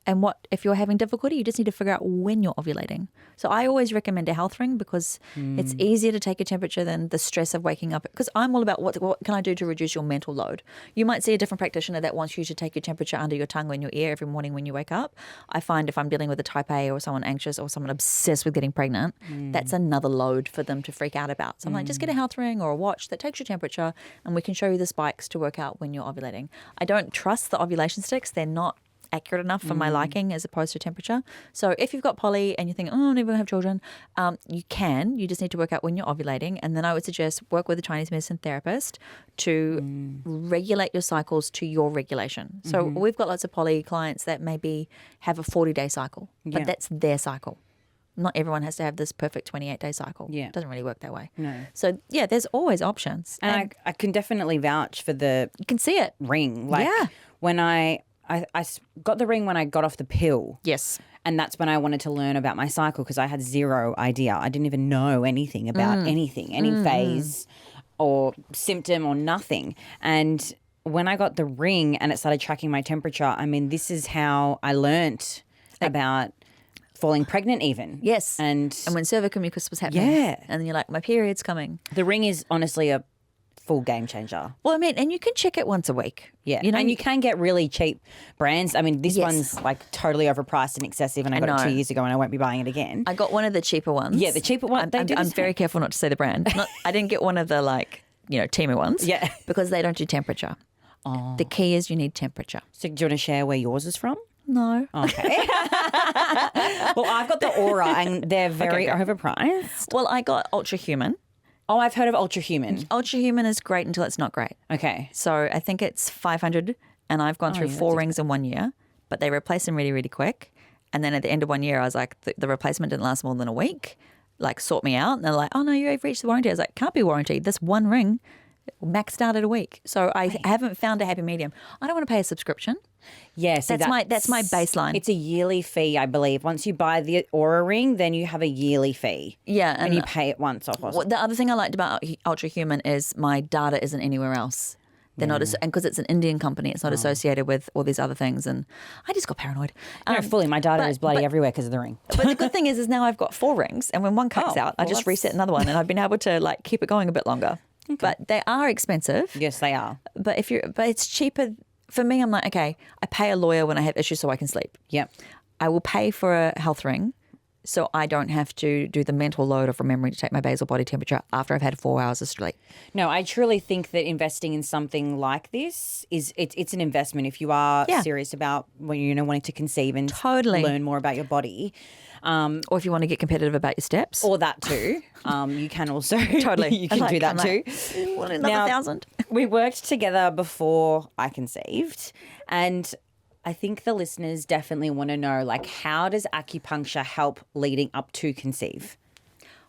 And if you're having difficulty, you just need to figure out when you're ovulating. So I always recommend a health ring because it's easier to take your temperature than the stress of waking up. Because I'm all about what can I do to reduce your mental load. You might see a different practitioner that wants you to take your temperature under your tongue or in your ear every morning when you wake up. I find if I'm dealing with a type A or someone anxious or someone obsessed with getting pregnant, that's another load for them to freak out about. So I'm like, just get a health ring or a watch that takes your temperature and we can show you the spikes to work out when you're ovulating. I don't trust the ovulation sticks. They're not accurate enough for my liking as opposed to temperature. So if you've got poly and you think, oh, I'm never going to have children, you just need to work out when you're ovulating. And then I would suggest work with a Chinese medicine therapist to regulate your cycles to your regulation. So we've got lots of poly clients that maybe have a 40-day cycle, but that's their cycle. Not everyone has to have this perfect 28-day cycle. Yeah. It doesn't really work that way. No. So, yeah, there's always options. And I can definitely vouch for the you can see it. Ring. Like when I got the ring when I got off the pill. Yes. And that's when I wanted to learn about my cycle because I had zero idea. I didn't even know anything about anything, any phase or symptom or nothing. And when I got the ring and it started tracking my temperature, I mean, this is how I learnt about falling pregnant even. Yes. And when cervical mucus was happening. Yeah. And then you're like, my period's coming. The ring is honestly a full game changer. Well, I mean, and you can check it once a week. Yeah. You know, and you can get really cheap brands. I mean, this Yes. one's like totally overpriced and excessive and I got it 2 years ago and I won't be buying it again. I got one of the cheaper ones. Yeah, the cheaper one. I'm very careful not to say the brand. I didn't get one of the Temu ones. Yeah. Because they don't do temperature. Oh. The key is you need temperature. So do you want to share where yours is from? No. Okay. Well, I've got the Aura and they're very overpriced. Well, I got Ultra Human. Oh, I've heard of Ultra Human. Ultra Human is great until it's not great. Okay. So I think it's 500 and I've gone through 4 rings in 1 year, but they replace them really, really quick. And then at the end of 1 year, I was like, the replacement didn't last more than a week. Like, sort me out. And they're like, oh, no, you've reached the warranty. I was like, can't be warranted. This one ring maxed out at a week. So I haven't found a happy medium. I don't want to pay a subscription. Yes, that's my baseline. It's a yearly fee, I believe. Once you buy the Aura ring, then you have a yearly fee. Yeah, and you pay it once off. The other thing I liked about Ultra Human is my data isn't anywhere else. They're not, and because it's an Indian company, it's not associated with all these other things. And I just got paranoid. No, fully. My data is bloody everywhere because of the ring. But the good thing is now I've got 4 rings, and when one cuts out, I just reset another one, and I've been able to keep it going a bit longer. Okay. But they are expensive. Yes, they are. But it's cheaper. For me, I'm like, okay, I pay a lawyer when I have issues so I can sleep. Yep. I will pay for a health ring so I don't have to do the mental load of remembering to take my basal body temperature after I've had 4 hours of sleep. No, I truly think that investing in something like this it's an investment if you are serious about wanting to conceive and learn more about your body. Or if you want to get competitive about your steps. Or that too. You can also you can do that too. Another 1,000. We worked together before I conceived and I think the listeners definitely want to know, how does acupuncture help leading up to conceive?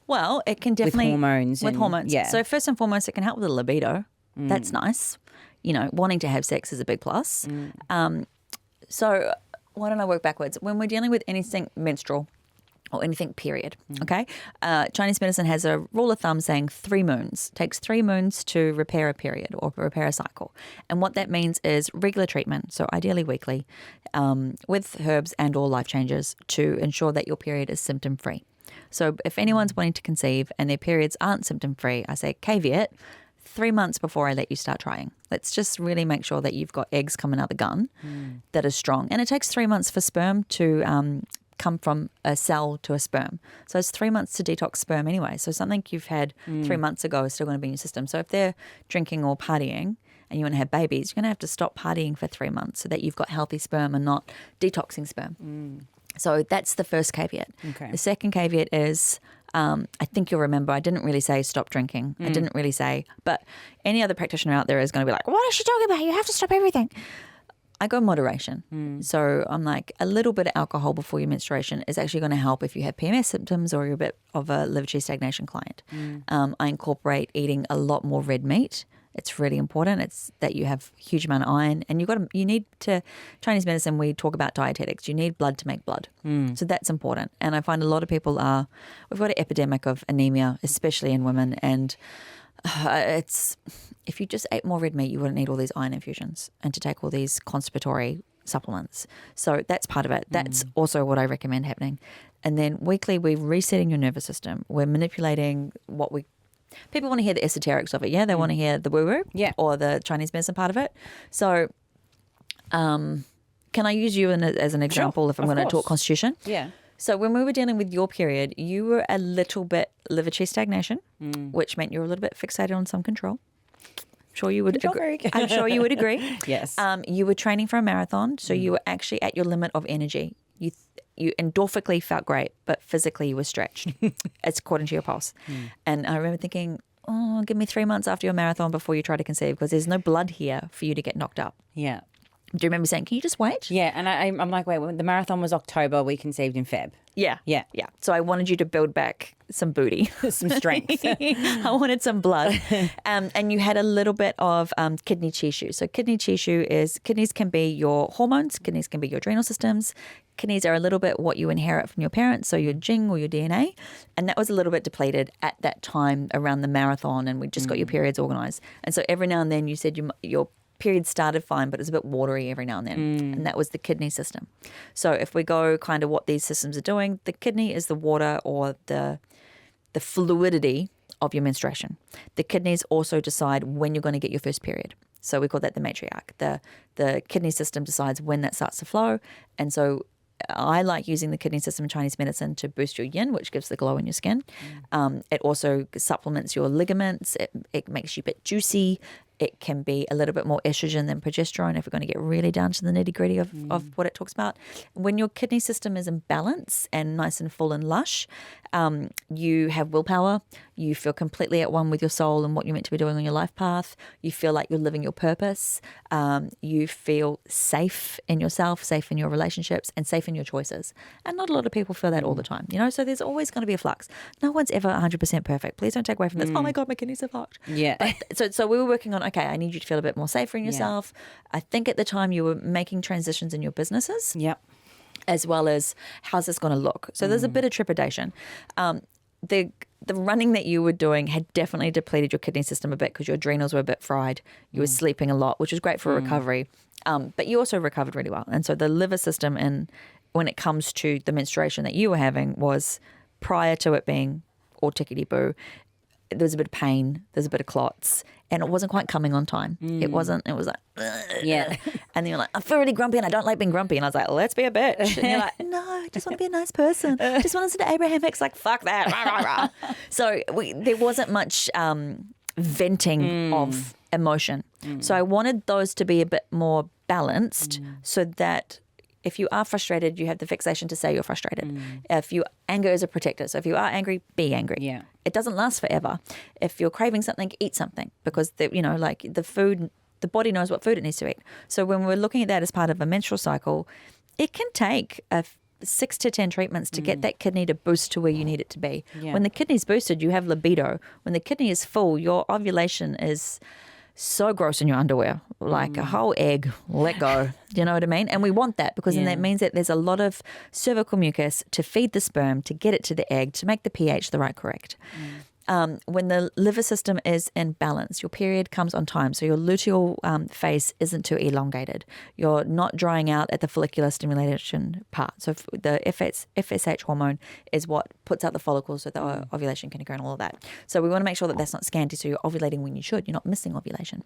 Well, it can definitely hormones with and- hormones. yeah. So first and foremost, it can help with the libido. That's nice. You know, wanting to have sex is a big plus. So why don't I work backwards? When we're dealing with anything menstrual or anything period, okay? Chinese medicine has a rule of thumb saying 3 moons. Takes 3 moons to repair a period or repair a cycle. And what that means is regular treatment, so ideally weekly, with herbs and or life changes to ensure that your period is symptom-free. So if anyone's wanting to conceive and their periods aren't symptom-free, I say caveat, 3 months before I let you start trying. Let's just really make sure that you've got eggs coming out the gun that is strong. And it takes 3 months for sperm to come from a cell to a sperm. So it's 3 months to detox sperm anyway. So something you've had 3 months ago is still going to be in your system. So if they're drinking or partying and you want to have babies, you're going to have to stop partying for 3 months so that you've got healthy sperm and not detoxing sperm. So that's the first caveat. Okay. The second caveat is, I think you'll remember, I didn't really say stop drinking. I didn't really say, but any other practitioner out there is going to be like, what is she talking about? You have to stop everything. I go moderation. So I'm like, a little bit of alcohol before your menstruation is actually going to help if you have PMS symptoms or you're a bit of a liver chi stagnation client. I incorporate eating a lot more red meat. It's really important. It's that you have a huge amount of iron, and you need to, Chinese medicine, we talk about dietetics. You need blood to make blood. So that's important. And I find a lot of people we've got an epidemic of anemia, especially in women. And it's, if you just ate more red meat, you wouldn't need all these iron infusions and to take all these constipatory supplements. So that's part of it. That's also what I recommend happening. And then weekly, we're resetting your nervous system. We're manipulating people want to hear the esoterics of it, yeah? They want to hear the woo-woo or the Chinese medicine part of it. So can I use you as an example if I'm going to talk constitution? Yeah. So when we were dealing with your period, you were a little bit liver chi stagnation, which meant you were a little bit fixated on some control. I'm sure you would agree. I'm sure you would agree. Yes. You were training for a marathon, so you were actually at your limit of energy. You endorphically felt great, but physically you were stretched. It's according to your pulse. And I remember thinking, give me 3 months after your marathon before you try to conceive, because there's no blood here for you to get knocked up. Yeah. Do you remember saying, can you just wait? Yeah. And I'm like, wait, when the marathon was October, we conceived in Feb. Yeah. Yeah. Yeah. So I wanted you to build back some booty. Some strength. I wanted some blood. And you had a little bit of kidney tissue. So kidneys can be your hormones, kidneys can be your adrenal systems. Kidneys are a little bit what you inherit from your parents, so your gene or your DNA. And that was a little bit depleted at that time around the marathon, and we just got your periods organised. And so every now and then you said your period started fine, but it was a bit watery every now and then. And that was the kidney system. So if we go kind of what these systems are doing, the kidney is the water or the fluidity of your menstruation. The kidneys also decide when you're going to get your first period. So we call that the matriarch. The kidney system decides when that starts to flow. And so I like using the kidney system in Chinese medicine to boost your yin, which gives the glow in your skin. It also supplements your ligaments. It makes you a bit juicy. It can be a little bit more estrogen than progesterone if we're going to get really down to the nitty gritty of what it talks about. When your kidney system is in balance and nice and full and lush, you have willpower. You feel completely at one with your soul and what you're meant to be doing on your life path. You feel like you're living your purpose. You feel safe in yourself, safe in your relationships, and safe in your choices. And not a lot of people feel that all the time, so there's always going to be a flux. No one's ever 100% perfect. Please don't take away from this. Oh my God, my kidneys are fucked. Yeah. But, so we were working on, okay, I need you to feel a bit more safer in yourself. I think at the time you were making transitions in your businesses. Yep. As well as how's this going to look. So there's a bit of trepidation. The running that you were doing had definitely depleted your kidney system a bit because your adrenals were a bit fried. You were sleeping a lot, which was great for recovery. But you also recovered really well. And so the liver system, and when it comes to the menstruation that you were having, was prior to it being all tickety-boo, there was a bit of pain, there's a bit of clots, and it wasn't quite coming on time. It was like, ugh. Yeah. And then you're like, I feel really grumpy and I don't like being grumpy. And I was like, let's be a bitch. And you're like, no, I just want to be a nice person. I just want to listen to Abraham Hicks, like, fuck that. Rah, rah, rah. So there wasn't much venting of emotion. So I wanted those to be a bit more balanced so that if you are frustrated, you have the fixation to say you're frustrated. Anger is a protector. So if you are angry, be angry. Yeah. It doesn't last forever. If you're craving something, eat something, because the food, the body knows what food it needs to eat. So when we're looking at that as part of a menstrual cycle, it can take 6 to 10 treatments to get that kidney to boost to where you need it to be. Yeah. When the kidney's boosted, you have libido. When the kidney is full, your ovulation is so gross in your underwear, like a whole egg, let go. Do you know what I mean? And we want that because then that means that there's a lot of cervical mucus to feed the sperm, to get it to the egg, to make the pH the right correct. When the liver system is in balance, your period comes on time. So your luteal phase isn't too elongated. You're not drying out at the follicular stimulation part. So the FSH hormone is what puts out the follicles so the ovulation can occur and all of that. So we want to make sure that that's not scanty. So you're ovulating when you should. You're not missing ovulation.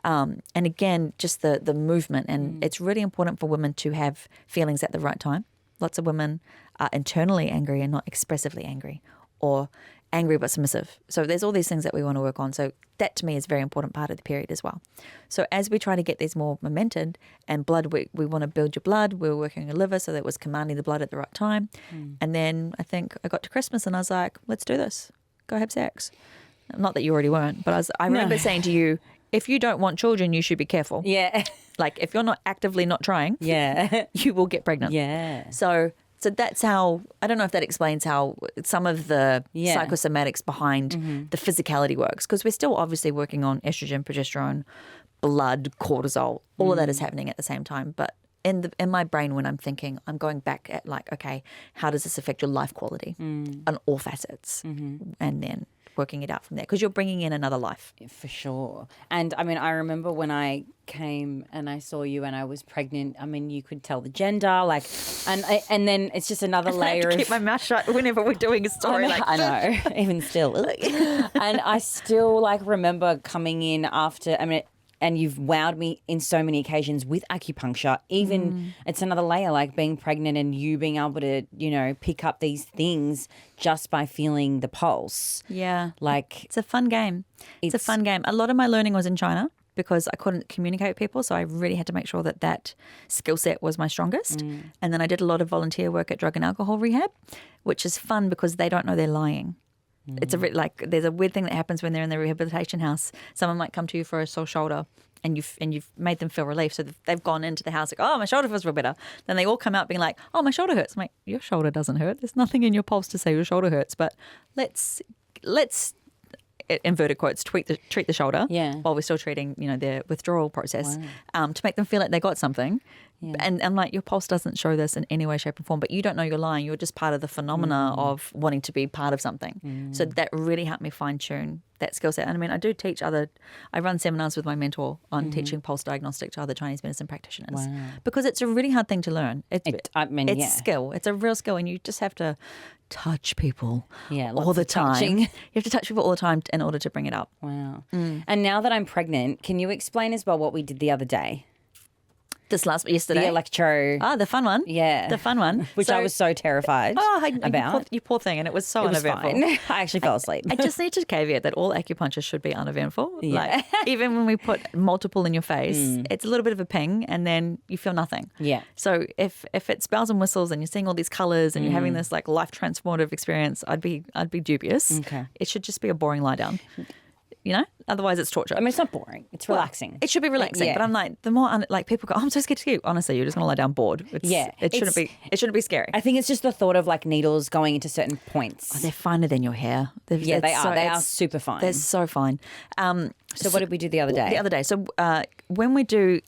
And again, just the movement. And it's really important for women to have feelings at the right time. Lots of women are internally angry and not expressively angry, or angry but submissive. So there's all these things that we want to work on. So that to me is a very important part of the period as well. So as we try to get these more momented and blood, we want to build your blood. We were working on your liver so that it was commanding the blood at the right time. And then I think I got to Christmas and I was like, let's do this. Go have sex. Not that you already weren't, but I remember saying to you, if you don't want children, you should be careful. Yeah. Like if you're not actively not trying, you will get pregnant. Yeah. So that's how, I don't know if that explains how some of the psychosomatics behind the physicality works, because we're still obviously working on estrogen, progesterone, blood, cortisol, all of that is happening at the same time. But in my brain when I'm thinking, I'm going back at like, okay, how does this affect your life quality on all facets? And then working it out from there, because you're bringing in another life. For sure. And I mean, I remember when I came and I saw you and I was pregnant, I mean, you could tell the gender, like, and then it's just another layer of... keep my mouth shut whenever we're doing a story. I know, even still. And I still like remember coming in after, I mean, and you've wowed me in so many occasions with acupuncture. Even it's another layer, like being pregnant and you being able to, you know, pick up these things just by feeling the pulse. Yeah. Like it's a fun game. It's a fun game. A lot of my learning was in China because I couldn't communicate with people. So I really had to make sure that skill set was my strongest. And then I did a lot of volunteer work at drug and alcohol rehab, which is fun because they don't know they're lying. It's there's a weird thing that happens when they're in the rehabilitation house. Someone might come to you for a sore shoulder and you've made them feel relief. So they've gone into the house like, oh, my shoulder feels real better. Then they all come out being like, oh, my shoulder hurts. I'm like, your shoulder doesn't hurt. There's nothing in your pulse to say your shoulder hurts. But let's inverted quotes, treat the shoulder while we're still treating, you know, their withdrawal process to make them feel like they got something. Yeah. And like your pulse doesn't show this in any way, shape or form, but you don't know you're lying. You're just part of the phenomena of wanting to be part of something. So that really helped me fine tune that skill set. And I mean, I run seminars with my mentor on teaching pulse diagnostic to other Chinese medicine practitioners because it's a really hard thing to learn. It's skill. It's a real skill and you just have to touch people all the time. You have to touch people all the time in order to bring it up. Wow. And now that I'm pregnant, can you explain as well what we did the other day? Yesterday? The electro. Ah, the fun one. Yeah. The fun one. Which I was so terrified about. You poor thing. And it was so uneventful. Fine. I actually fell asleep. I just need to caveat that all acupuncture should be uneventful. Yeah. Like, even when we put multiple in your face, it's a little bit of a ping and then you feel nothing. Yeah. So if it's bells and whistles and you're seeing all these colours and you're having this like life transformative experience, I'd be dubious. Okay. It should just be a boring lie down. You know, otherwise it's torture. I mean, it's not boring. It's relaxing. It should be relaxing, but I'm like, the more like people go, oh, I'm so scared to you. Honestly, you're just gonna lie down bored. It shouldn't be scary. I think it's just the thought of like needles going into certain points. Oh, they're finer than your hair. They are super fine. They're so fine. So what did we do the other day? The other day. So when we do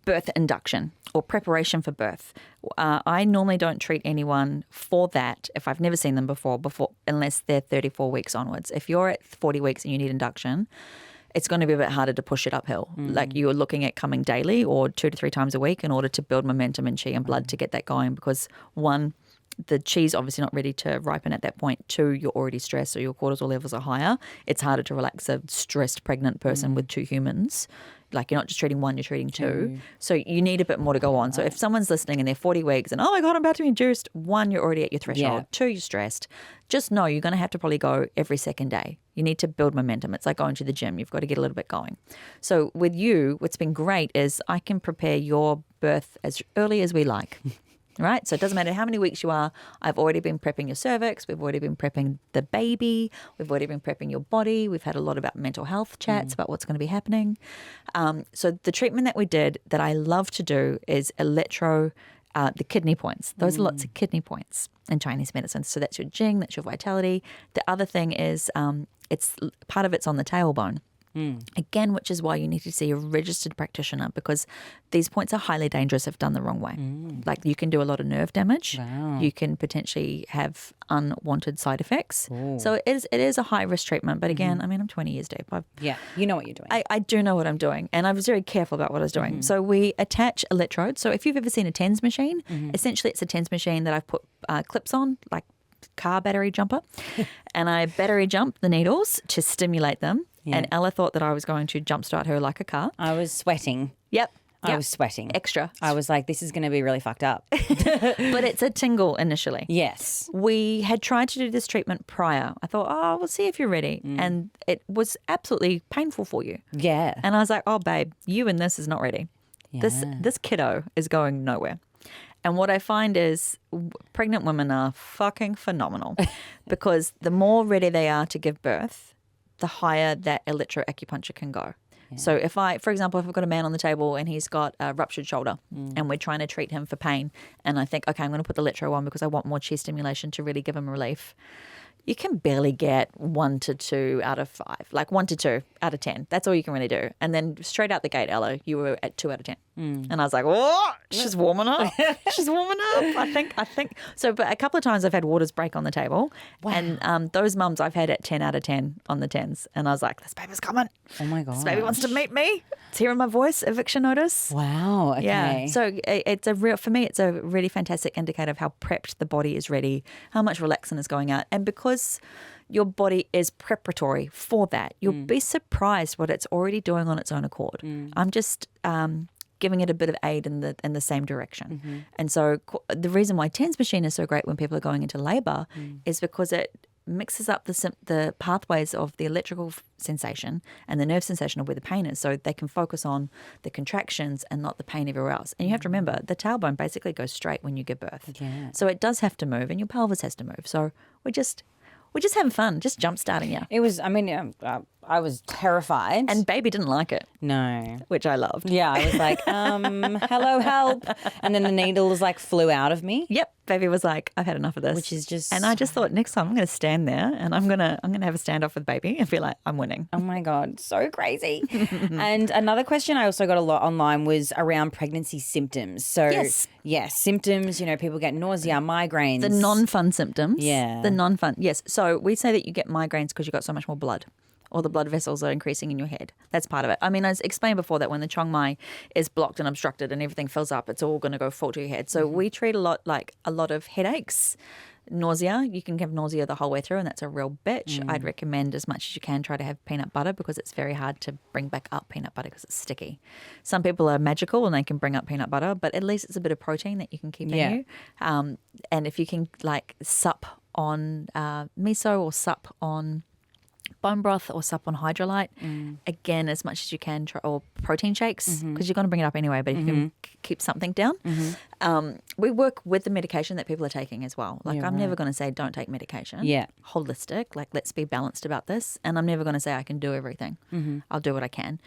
birth induction or preparation for birth, I normally don't treat anyone for that if I've never seen them before unless they're 34 weeks onwards. If you're at 40 weeks and you need induction, it's going to be a bit harder to push it uphill. Like you're looking at coming daily or 2 to 3 times a week in order to build momentum and qi and blood to get that going because one, the qi's obviously not ready to ripen at that point. 2, you're already stressed, so your cortisol levels are higher. It's harder to relax a stressed pregnant person with 2 humans. Like you're not just treating 1, you're treating 2. So you need a bit more to go on. So if someone's listening and they're 40 weeks and, oh my God, I'm about to be induced, 1, you're already at your threshold. Yeah. 2, you're stressed. Just know you're going to have to probably go every second day. You need to build momentum. It's like going to the gym. You've got to get a little bit going. So with you, what's been great is I can prepare your birth as early as we like. Right? So it doesn't matter how many weeks you are. I've already been prepping your cervix. We've already been prepping the baby. We've already been prepping your body. We've had a lot about mental health chats about what's going to be happening. So the treatment that we did that I love to do is the kidney points. Those are lots of kidney points in Chinese medicine. So that's your jing, that's your vitality. The other thing is it's part of it's on the tailbone. Again, which is why you need to see a registered practitioner, because these points are highly dangerous if done the wrong way. Like you can do a lot of nerve damage. Wow. You can potentially have unwanted side effects. So it is a high risk treatment. But again, I mean, I'm 20 years deep. Yeah, you know what you're doing. I do know what I'm doing, and I was very careful about what I was doing. So we attach electrodes. So if you've ever seen a TENS machine, essentially it's a TENS machine that I've put clips on, like car battery jumper, and I battery jump the needles to stimulate them. Yeah. And Ella thought that I was going to jumpstart her like a car. I was sweating. Yep. I was sweating. Extra. I was like, this is going to be really fucked up. But it's a tingle initially. Yes. We had tried to do this treatment prior. I thought, oh, we'll see if you're ready. And it was absolutely painful for you. Yeah. And I was like, oh, babe, you and this is not ready. This kiddo is going nowhere. And what I find is pregnant women are fucking phenomenal because the more ready they are to give birth, the higher that electroacupuncture can go. Yeah. So if for example, if I've got a man on the table and he's got a ruptured shoulder and we're trying to treat him for pain, and I think, okay, I'm going to put the electro on because I want more chi stimulation to really give him relief, you can barely get 1 to 2 out of 5, like 1 to 2 out of 10. That's all you can really do. And then straight out the gate, Ella, you were at 2 out of 10. And I was like, oh, she's warming up. She's warming up. I think. So, but a couple of times I've had waters break on the table. Wow. And those mums I've had at 10 out of 10 on the 10s. And I was like, this baby's coming. Oh my God. This baby wants to meet me. It's hearing my voice, eviction notice. Wow. Okay. Yeah. So it's for me, it's a really fantastic indicator of how prepped the body is ready, how much relaxin is going out. And because your body is preparatory for that, you'll be surprised what it's already doing on its own accord. I'm just giving it a bit of aid in the same direction. And so the reason why TENS machine is so great when people are going into labour is because it mixes up the pathways of the electrical sensation and the nerve sensation of where the pain is, so they can focus on the contractions and not the pain everywhere else. And you have to remember, the tailbone basically goes straight when you give birth. Yeah. So it does have to move and your pelvis has to move. So we're just having fun, just jump starting you. It was, I mean, I was terrified. And baby didn't like it. No. Which I loved. Yeah, I was like, hello, help. And then the needles like flew out of me. Yep. Baby was like, I've had enough of this. Which is just... And I just thought, next time I'm going to stand there and I'm going to have a standoff with baby and feel like I'm winning. Oh my God, so crazy. And another question I also got a lot online was around pregnancy symptoms. So yes, symptoms, people get nausea, migraines. The non-fun symptoms. Yeah. The non-fun. Yes. So we say that you get migraines because you've got so much more blood, or the blood vessels are increasing in your head. That's part of it. I mean, I explained before that when the Chong Mai is blocked and obstructed and everything fills up, it's all going to go full to your head. So we treat a lot of headaches, nausea. You can have nausea the whole way through, and that's a real bitch. I'd recommend as much as you can try to have peanut butter, because it's very hard to bring back up peanut butter because it's sticky. Some people are magical and they can bring up peanut butter, but at least it's a bit of protein that you can keep in you. And if you can sup on miso or sup on bone broth or sup on hydrolyte, again, as much as you can, or protein shakes, because you're going to bring it up anyway, but if you can keep something down. We work with the medication that people are taking as well. I'm never going to say don't take medication. Yeah. Holistic, let's be balanced about this. And I'm never going to say I can do everything. I'll do what I can.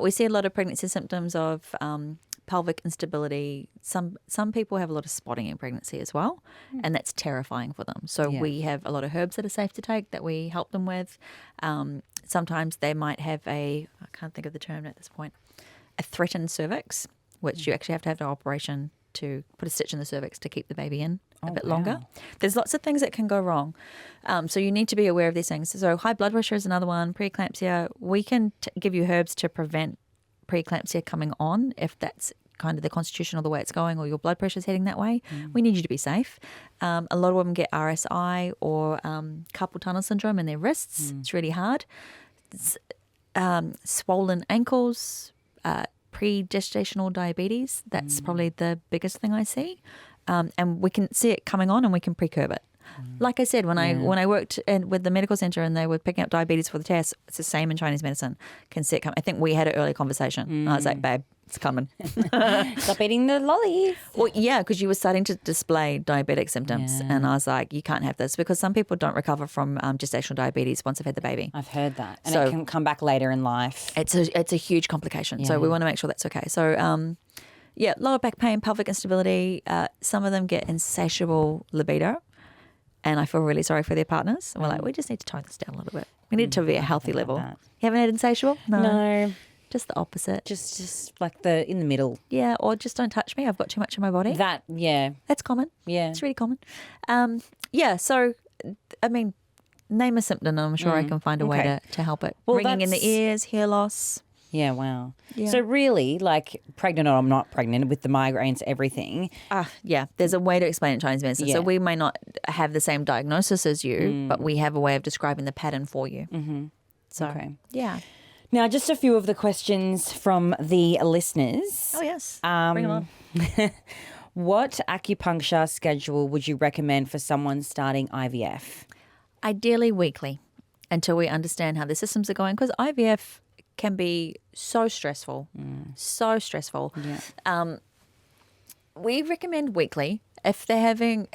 We see a lot of pregnancy symptoms of pelvic instability. Some people have a lot of spotting in pregnancy as well, and that's terrifying for them. So we have a lot of herbs that are safe to take that we help them with. Sometimes they might have I can't think of the term at this point, a threatened cervix, which you actually have to have an operation to put a stitch in the cervix to keep the baby in a bit longer. There's lots of things that can go wrong. So you need to be aware of these things. So high blood pressure is another one, preeclampsia. We can give you herbs to prevent preeclampsia coming on if that's kind of the constitution of the way it's going, or your blood pressure is heading that way. We need you to be safe. A lot of women get RSI or carpal tunnel syndrome in their wrists. It's really hard. Swollen ankles, pre-gestational diabetes. That's probably the biggest thing I see. And we can see it coming on and we can pre-curb it. Like I said, when I worked with the medical center and they were picking up diabetes for the test, it's the same in Chinese medicine. Can see it come. I think we had an early conversation. And I was like, babe, it's coming. Stop eating the lollies. Well, yeah, because you were starting to display diabetic symptoms. And I was like, you can't have this, because some people don't recover from gestational diabetes once they've had the baby. I've heard that. And it can come back later in life. It's a huge complication. So we want to make sure that's okay. So yeah, lower back pain, pelvic instability. Some of them get insatiable libido, and I feel really sorry for their partners. And we're like, we just need to tone this down a little bit. We need it to be a healthy level. that. You haven't had insatiable? No, Just the opposite. just like in the middle. Yeah, or just don't touch me. I've got too much in my body. That's common. Yeah. It's really common. Yeah, so, I mean, name a symptom and I'm sure I can find a way to help it. Well, Ringing in the ears, hair loss. Yeah, wow. Yeah. So really, like pregnant or I'm not pregnant, with the migraines, everything. Yeah, there's a way to explain it in Chinese medicine. Yeah. So we may not have the same diagnosis as you, but we have a way of describing the pattern for you. Mm-hmm. So, Okay. yeah. Now, just a few of the questions from the listeners. Oh, yes. Bring them on. What acupuncture schedule would you recommend for someone starting IVF? Ideally weekly until we understand how the systems are going, because IVF can be so stressful, so stressful. Yeah. We recommend weekly if they're having,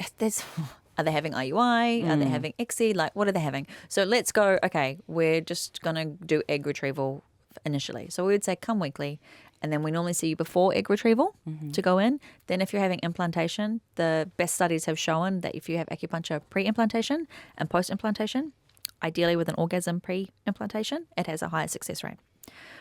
are they having IUI? Are they having ICSI? Like, what are they having? So let's go, okay, we're just going to do egg retrieval initially. So we would say come weekly, and then we normally see you before egg retrieval to go in. Then if you're having implantation, the best studies have shown that if you have acupuncture pre-implantation and post-implantation, ideally with an orgasm pre-implantation, it has a higher success rate.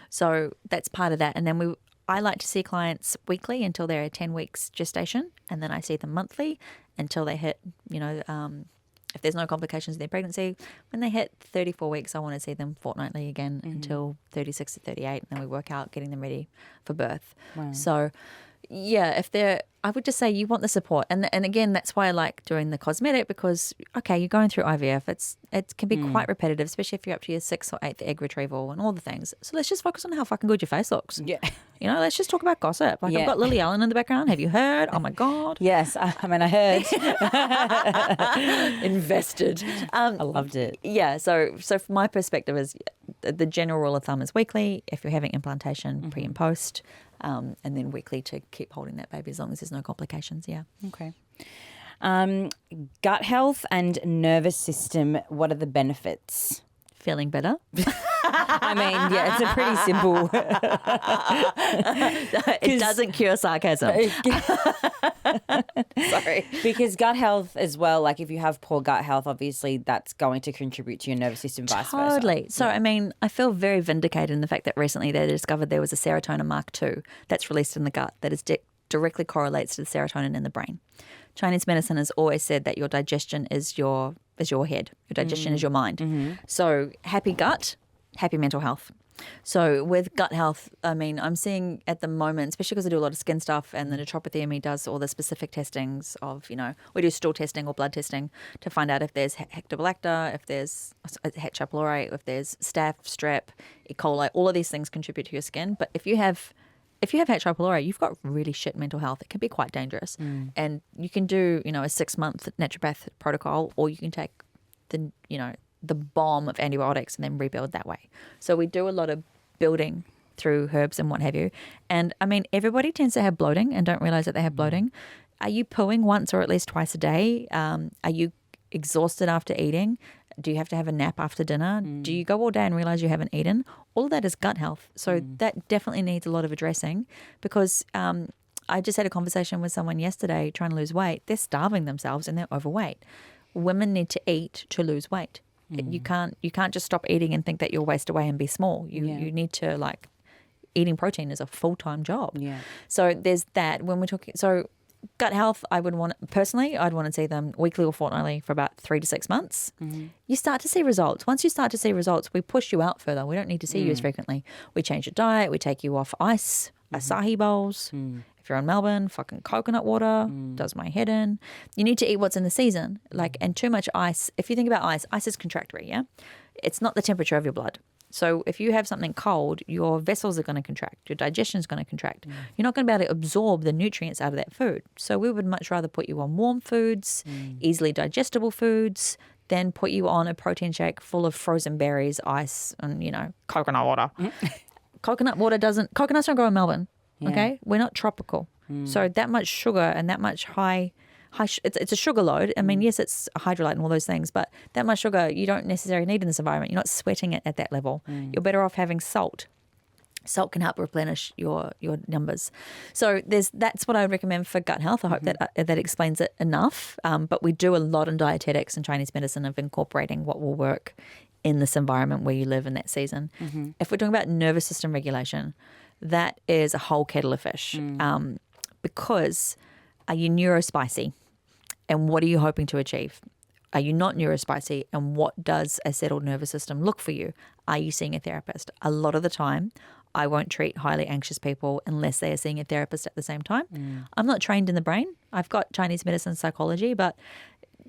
So that's part of that. And then I like to see clients weekly until they're at 10 weeks gestation, and then I see them monthly until they hit, if there's no complications in their pregnancy. When they hit 34 weeks, I want to see them fortnightly again until 36 to 38, and then we work out getting them ready for birth. Wow. So, yeah, I would just say you want the support. And again, that's why I like doing the cosmetic, because, okay, you're going through IVF. It can be quite repetitive, especially if you're up to your 6th or 8th egg retrieval and all the things. So let's just focus on how fucking good your face looks. Yeah. Let's just talk about gossip. Like, I've got Lily Allen in the background. Have you heard? Oh, my God. Yes. I heard. Invested. I loved it. Yeah. So from my perspective is the general rule of thumb is weekly if you're having implantation, pre and post, and then weekly to keep holding that baby as long as there's no complications. Yeah. Okay. Gut health and nervous system, what are the benefits? Feeling better. I mean, yeah, it's a pretty simple. It doesn't cure sarcasm. Sorry. Because gut health as well, like if you have poor gut health, obviously that's going to contribute to your nervous system, vice versa. Totally. So, I mean, I feel very vindicated in the fact that recently they discovered there was a serotonin Mark II that's released in the gut that is directly correlates to the serotonin in the brain. Chinese medicine has always said that your digestion is your head. Your digestion is your mind. So happy gut, happy mental health. So with gut health, I mean, I'm seeing at the moment, especially because I do a lot of skin stuff and the naturopathy ME does all the specific testings of, we do stool testing or blood testing to find out if there's Helicobacter, if there's H. pylori, if there's staph, strep, E. coli, all of these things contribute to your skin. But if you have H. pylori, you've got really shit mental health. It can be quite dangerous. And you can do, a 6-month naturopath protocol, or you can take the bomb of antibiotics and then rebuild that way. So we do a lot of building through herbs and what have you. And I mean, everybody tends to have bloating and don't realize that they have bloating. Are you pooing once or at least twice a day? Are you exhausted after eating? Do you have to have a nap after dinner? Do you go all day and realize you haven't eaten? All of that is gut health. So that definitely needs a lot of addressing, because I just had a conversation with someone yesterday trying to lose weight. They're starving themselves and they're overweight. Women need to eat to lose weight. You can't just stop eating and think that you'll waste away and be small. You need to, eating protein is a full-time job. Yeah. So there's that. When we're talking, so gut health, I'd want to see them weekly or fortnightly for about 3 to 6 months. You start to see results. Once you start to see results, we push you out further. We don't need to see you as frequently. We change your diet. We take you off ice, acai bowls. If you're in Melbourne, fucking coconut water does my head in. You need to eat what's in the season. And too much ice. If you think about ice is contractory, yeah? It's not the temperature of your blood. So if you have something cold, your vessels are going to contract. Your digestion is going to contract. You're not going to be able to absorb the nutrients out of that food. So we would much rather put you on warm foods, easily digestible foods, than put you on a protein shake full of frozen berries, ice, and, coconut water. Coconuts don't grow in Melbourne. Yeah. Okay, we're not tropical, so that much sugar and that much high. It's a sugar load. I mean, yes, it's a hydrolyte and all those things, but that much sugar you don't necessarily need in this environment. You're not sweating it at that level. You're better off having salt. Salt can help replenish your numbers. So that's what I would recommend for gut health. I hope that explains it enough. But we do a lot in dietetics and Chinese medicine of incorporating what will work in this environment where you live in that season. If we're talking about nervous system regulation, that is a whole kettle of fish. Because are you neurospicy? And what are you hoping to achieve? Are you not neurospicy? And what does a settled nervous system look for you? Are you seeing a therapist? A lot of the time, I won't treat highly anxious people unless they are seeing a therapist at the same time. I'm not trained in the brain. I've got Chinese medicine psychology, but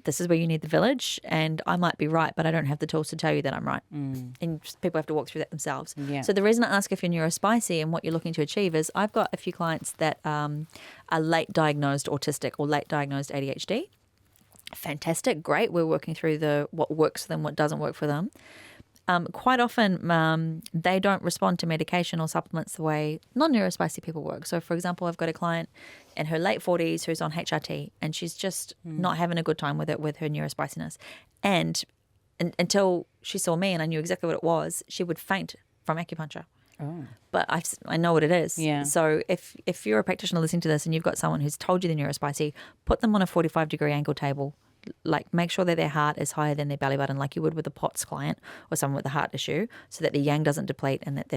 this is where you need the village, and I might be right, but I don't have the tools to tell you that I'm right. And people have to walk through that themselves. Yeah. So the reason I ask if you're neurospicy and what you're looking to achieve is I've got a few clients that are late diagnosed autistic or late diagnosed ADHD. Fantastic, great. We're working through what works for them, what doesn't work for them. Quite often, they don't respond to medication or supplements the way non-neurospicy people work. So, for example, I've got a client in her late 40s who's on HRT, and she's just not having a good time with it, with her neurospiciness. And until she saw me and I knew exactly what it was, she would faint from acupuncture. Oh. But I know what it is. Yeah. So if you're a practitioner listening to this and you've got someone who's told you they're neurospicy, put them on a 45-degree angle table. Like, make sure that their heart is higher than their belly button, like you would with a POTS client or someone with a heart issue, so that the yang doesn't deplete and that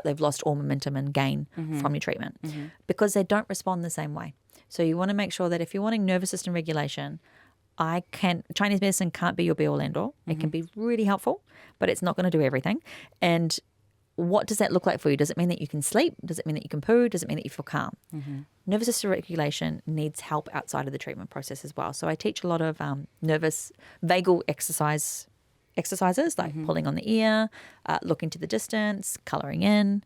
they've lost all momentum and gain from your treatment, because they don't respond the same way. So you want to make sure that if you're wanting nervous system regulation, Chinese medicine can't be your be-all, end-all. It can be really helpful, but it's not going to do everything. And what does that look like for you? Does it mean that you can sleep? Does it mean that you can poo? Does it mean that you feel calm? Nervous system regulation needs help outside of the treatment process as well. So I teach a lot of nervous vagal exercises like pulling on the ear, looking to the distance, colouring in.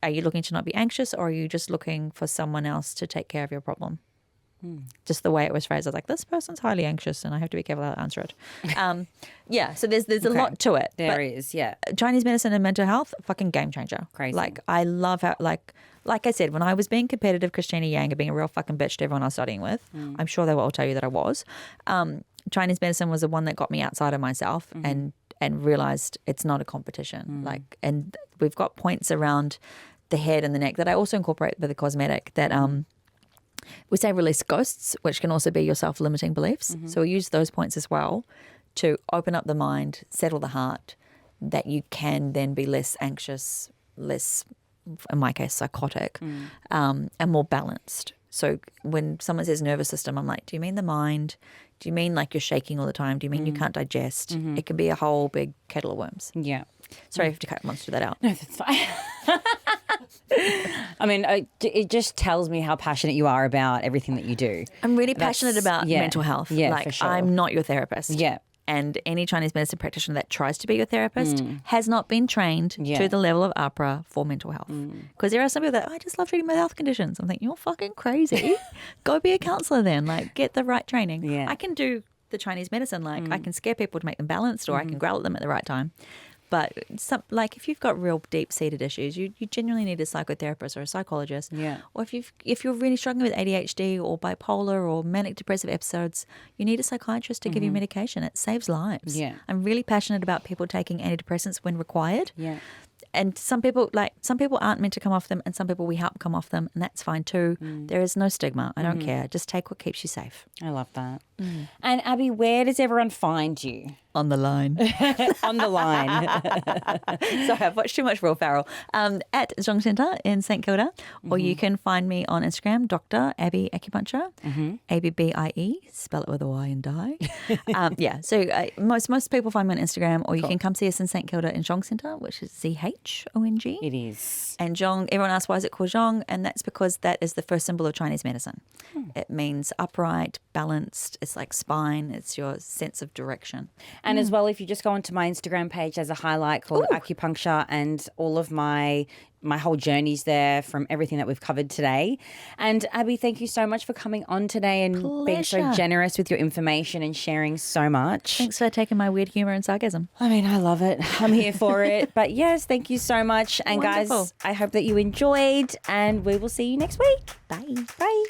Are you looking to not be anxious, or are you just looking for someone else to take care of your problem? Just the way it was phrased, I was like, this person's highly anxious and I have to be careful how to answer it. So there's a lot to it. There is. Chinese medicine and mental health, fucking game changer. Crazy. Like, I love how, like I said, when I was being competitive Christina Yang and being a real fucking bitch to everyone I was studying with, I'm sure they will all tell you that I was. Chinese medicine was the one that got me outside of myself and realised it's not a competition. And we've got points around the head and the neck that I also incorporate with the cosmetic that we say release ghosts, which can also be your self-limiting beliefs. So we use those points as well to open up the mind, settle the heart, that you can then be less anxious, less, in my case, psychotic, and more balanced. So when someone says nervous system, I'm like, do you mean the mind? Do you mean like you're shaking all the time? Do you mean you can't digest? It can be a whole big kettle of worms. Yeah. Sorry, I have to cut most of that out. No, that's fine. I mean, it just tells me how passionate you are about everything that you do. I'm really passionate about mental health. Yeah, like, for sure. I'm not your therapist. Yeah. And any Chinese medicine practitioner that tries to be your therapist has not been trained to the level of APRA for mental health. Because there are some people that, I just love treating my health conditions. I'm thinking, you're fucking crazy. Go be a counsellor then. Like, get the right training. Yeah. I can do the Chinese medicine. Like, I can scare people to make them balanced, or I can growl at them at the right time. But if you've got real deep-seated issues, you genuinely need a psychotherapist or a psychologist. Yeah. Or if you're really struggling with ADHD or bipolar or manic depressive episodes, you need a psychiatrist to give you medication. It saves lives. Yeah. I'm really passionate about people taking antidepressants when required. Yeah. And some people aren't meant to come off them, and some people we help come off them, and that's fine too. There is no stigma. I don't care. Just take what keeps you safe. I love that. And Abbie, where does everyone find you? On the line. On the line. Sorry, I've watched too much Will Ferrell. At Zhong Centre in St Kilda, or you can find me on Instagram, Dr Abbie Acupuncture, ABBIE, spell it with a Y and die. So most people find me on Instagram, or you can come see us in St Kilda in Zhong Centre, which is ZHONG. It is. And Zhong, everyone asks why is it called Zhong, and that's because that is the first symbol of Chinese medicine. It means upright, balanced. It's like spine. It's your sense of direction. And as well, if you just go onto my Instagram page, there's a highlight called Acupuncture, and all of my whole journey's there from everything that we've covered today. And Abbie, thank you so much for coming on today and being so generous with your information and sharing so much. Thanks for taking my weird humour and sarcasm. I mean, I love it. I'm here for it. But yes, thank you so much. And Wonderful. guys, I hope that you enjoyed, and we will see you next week. Bye. Bye.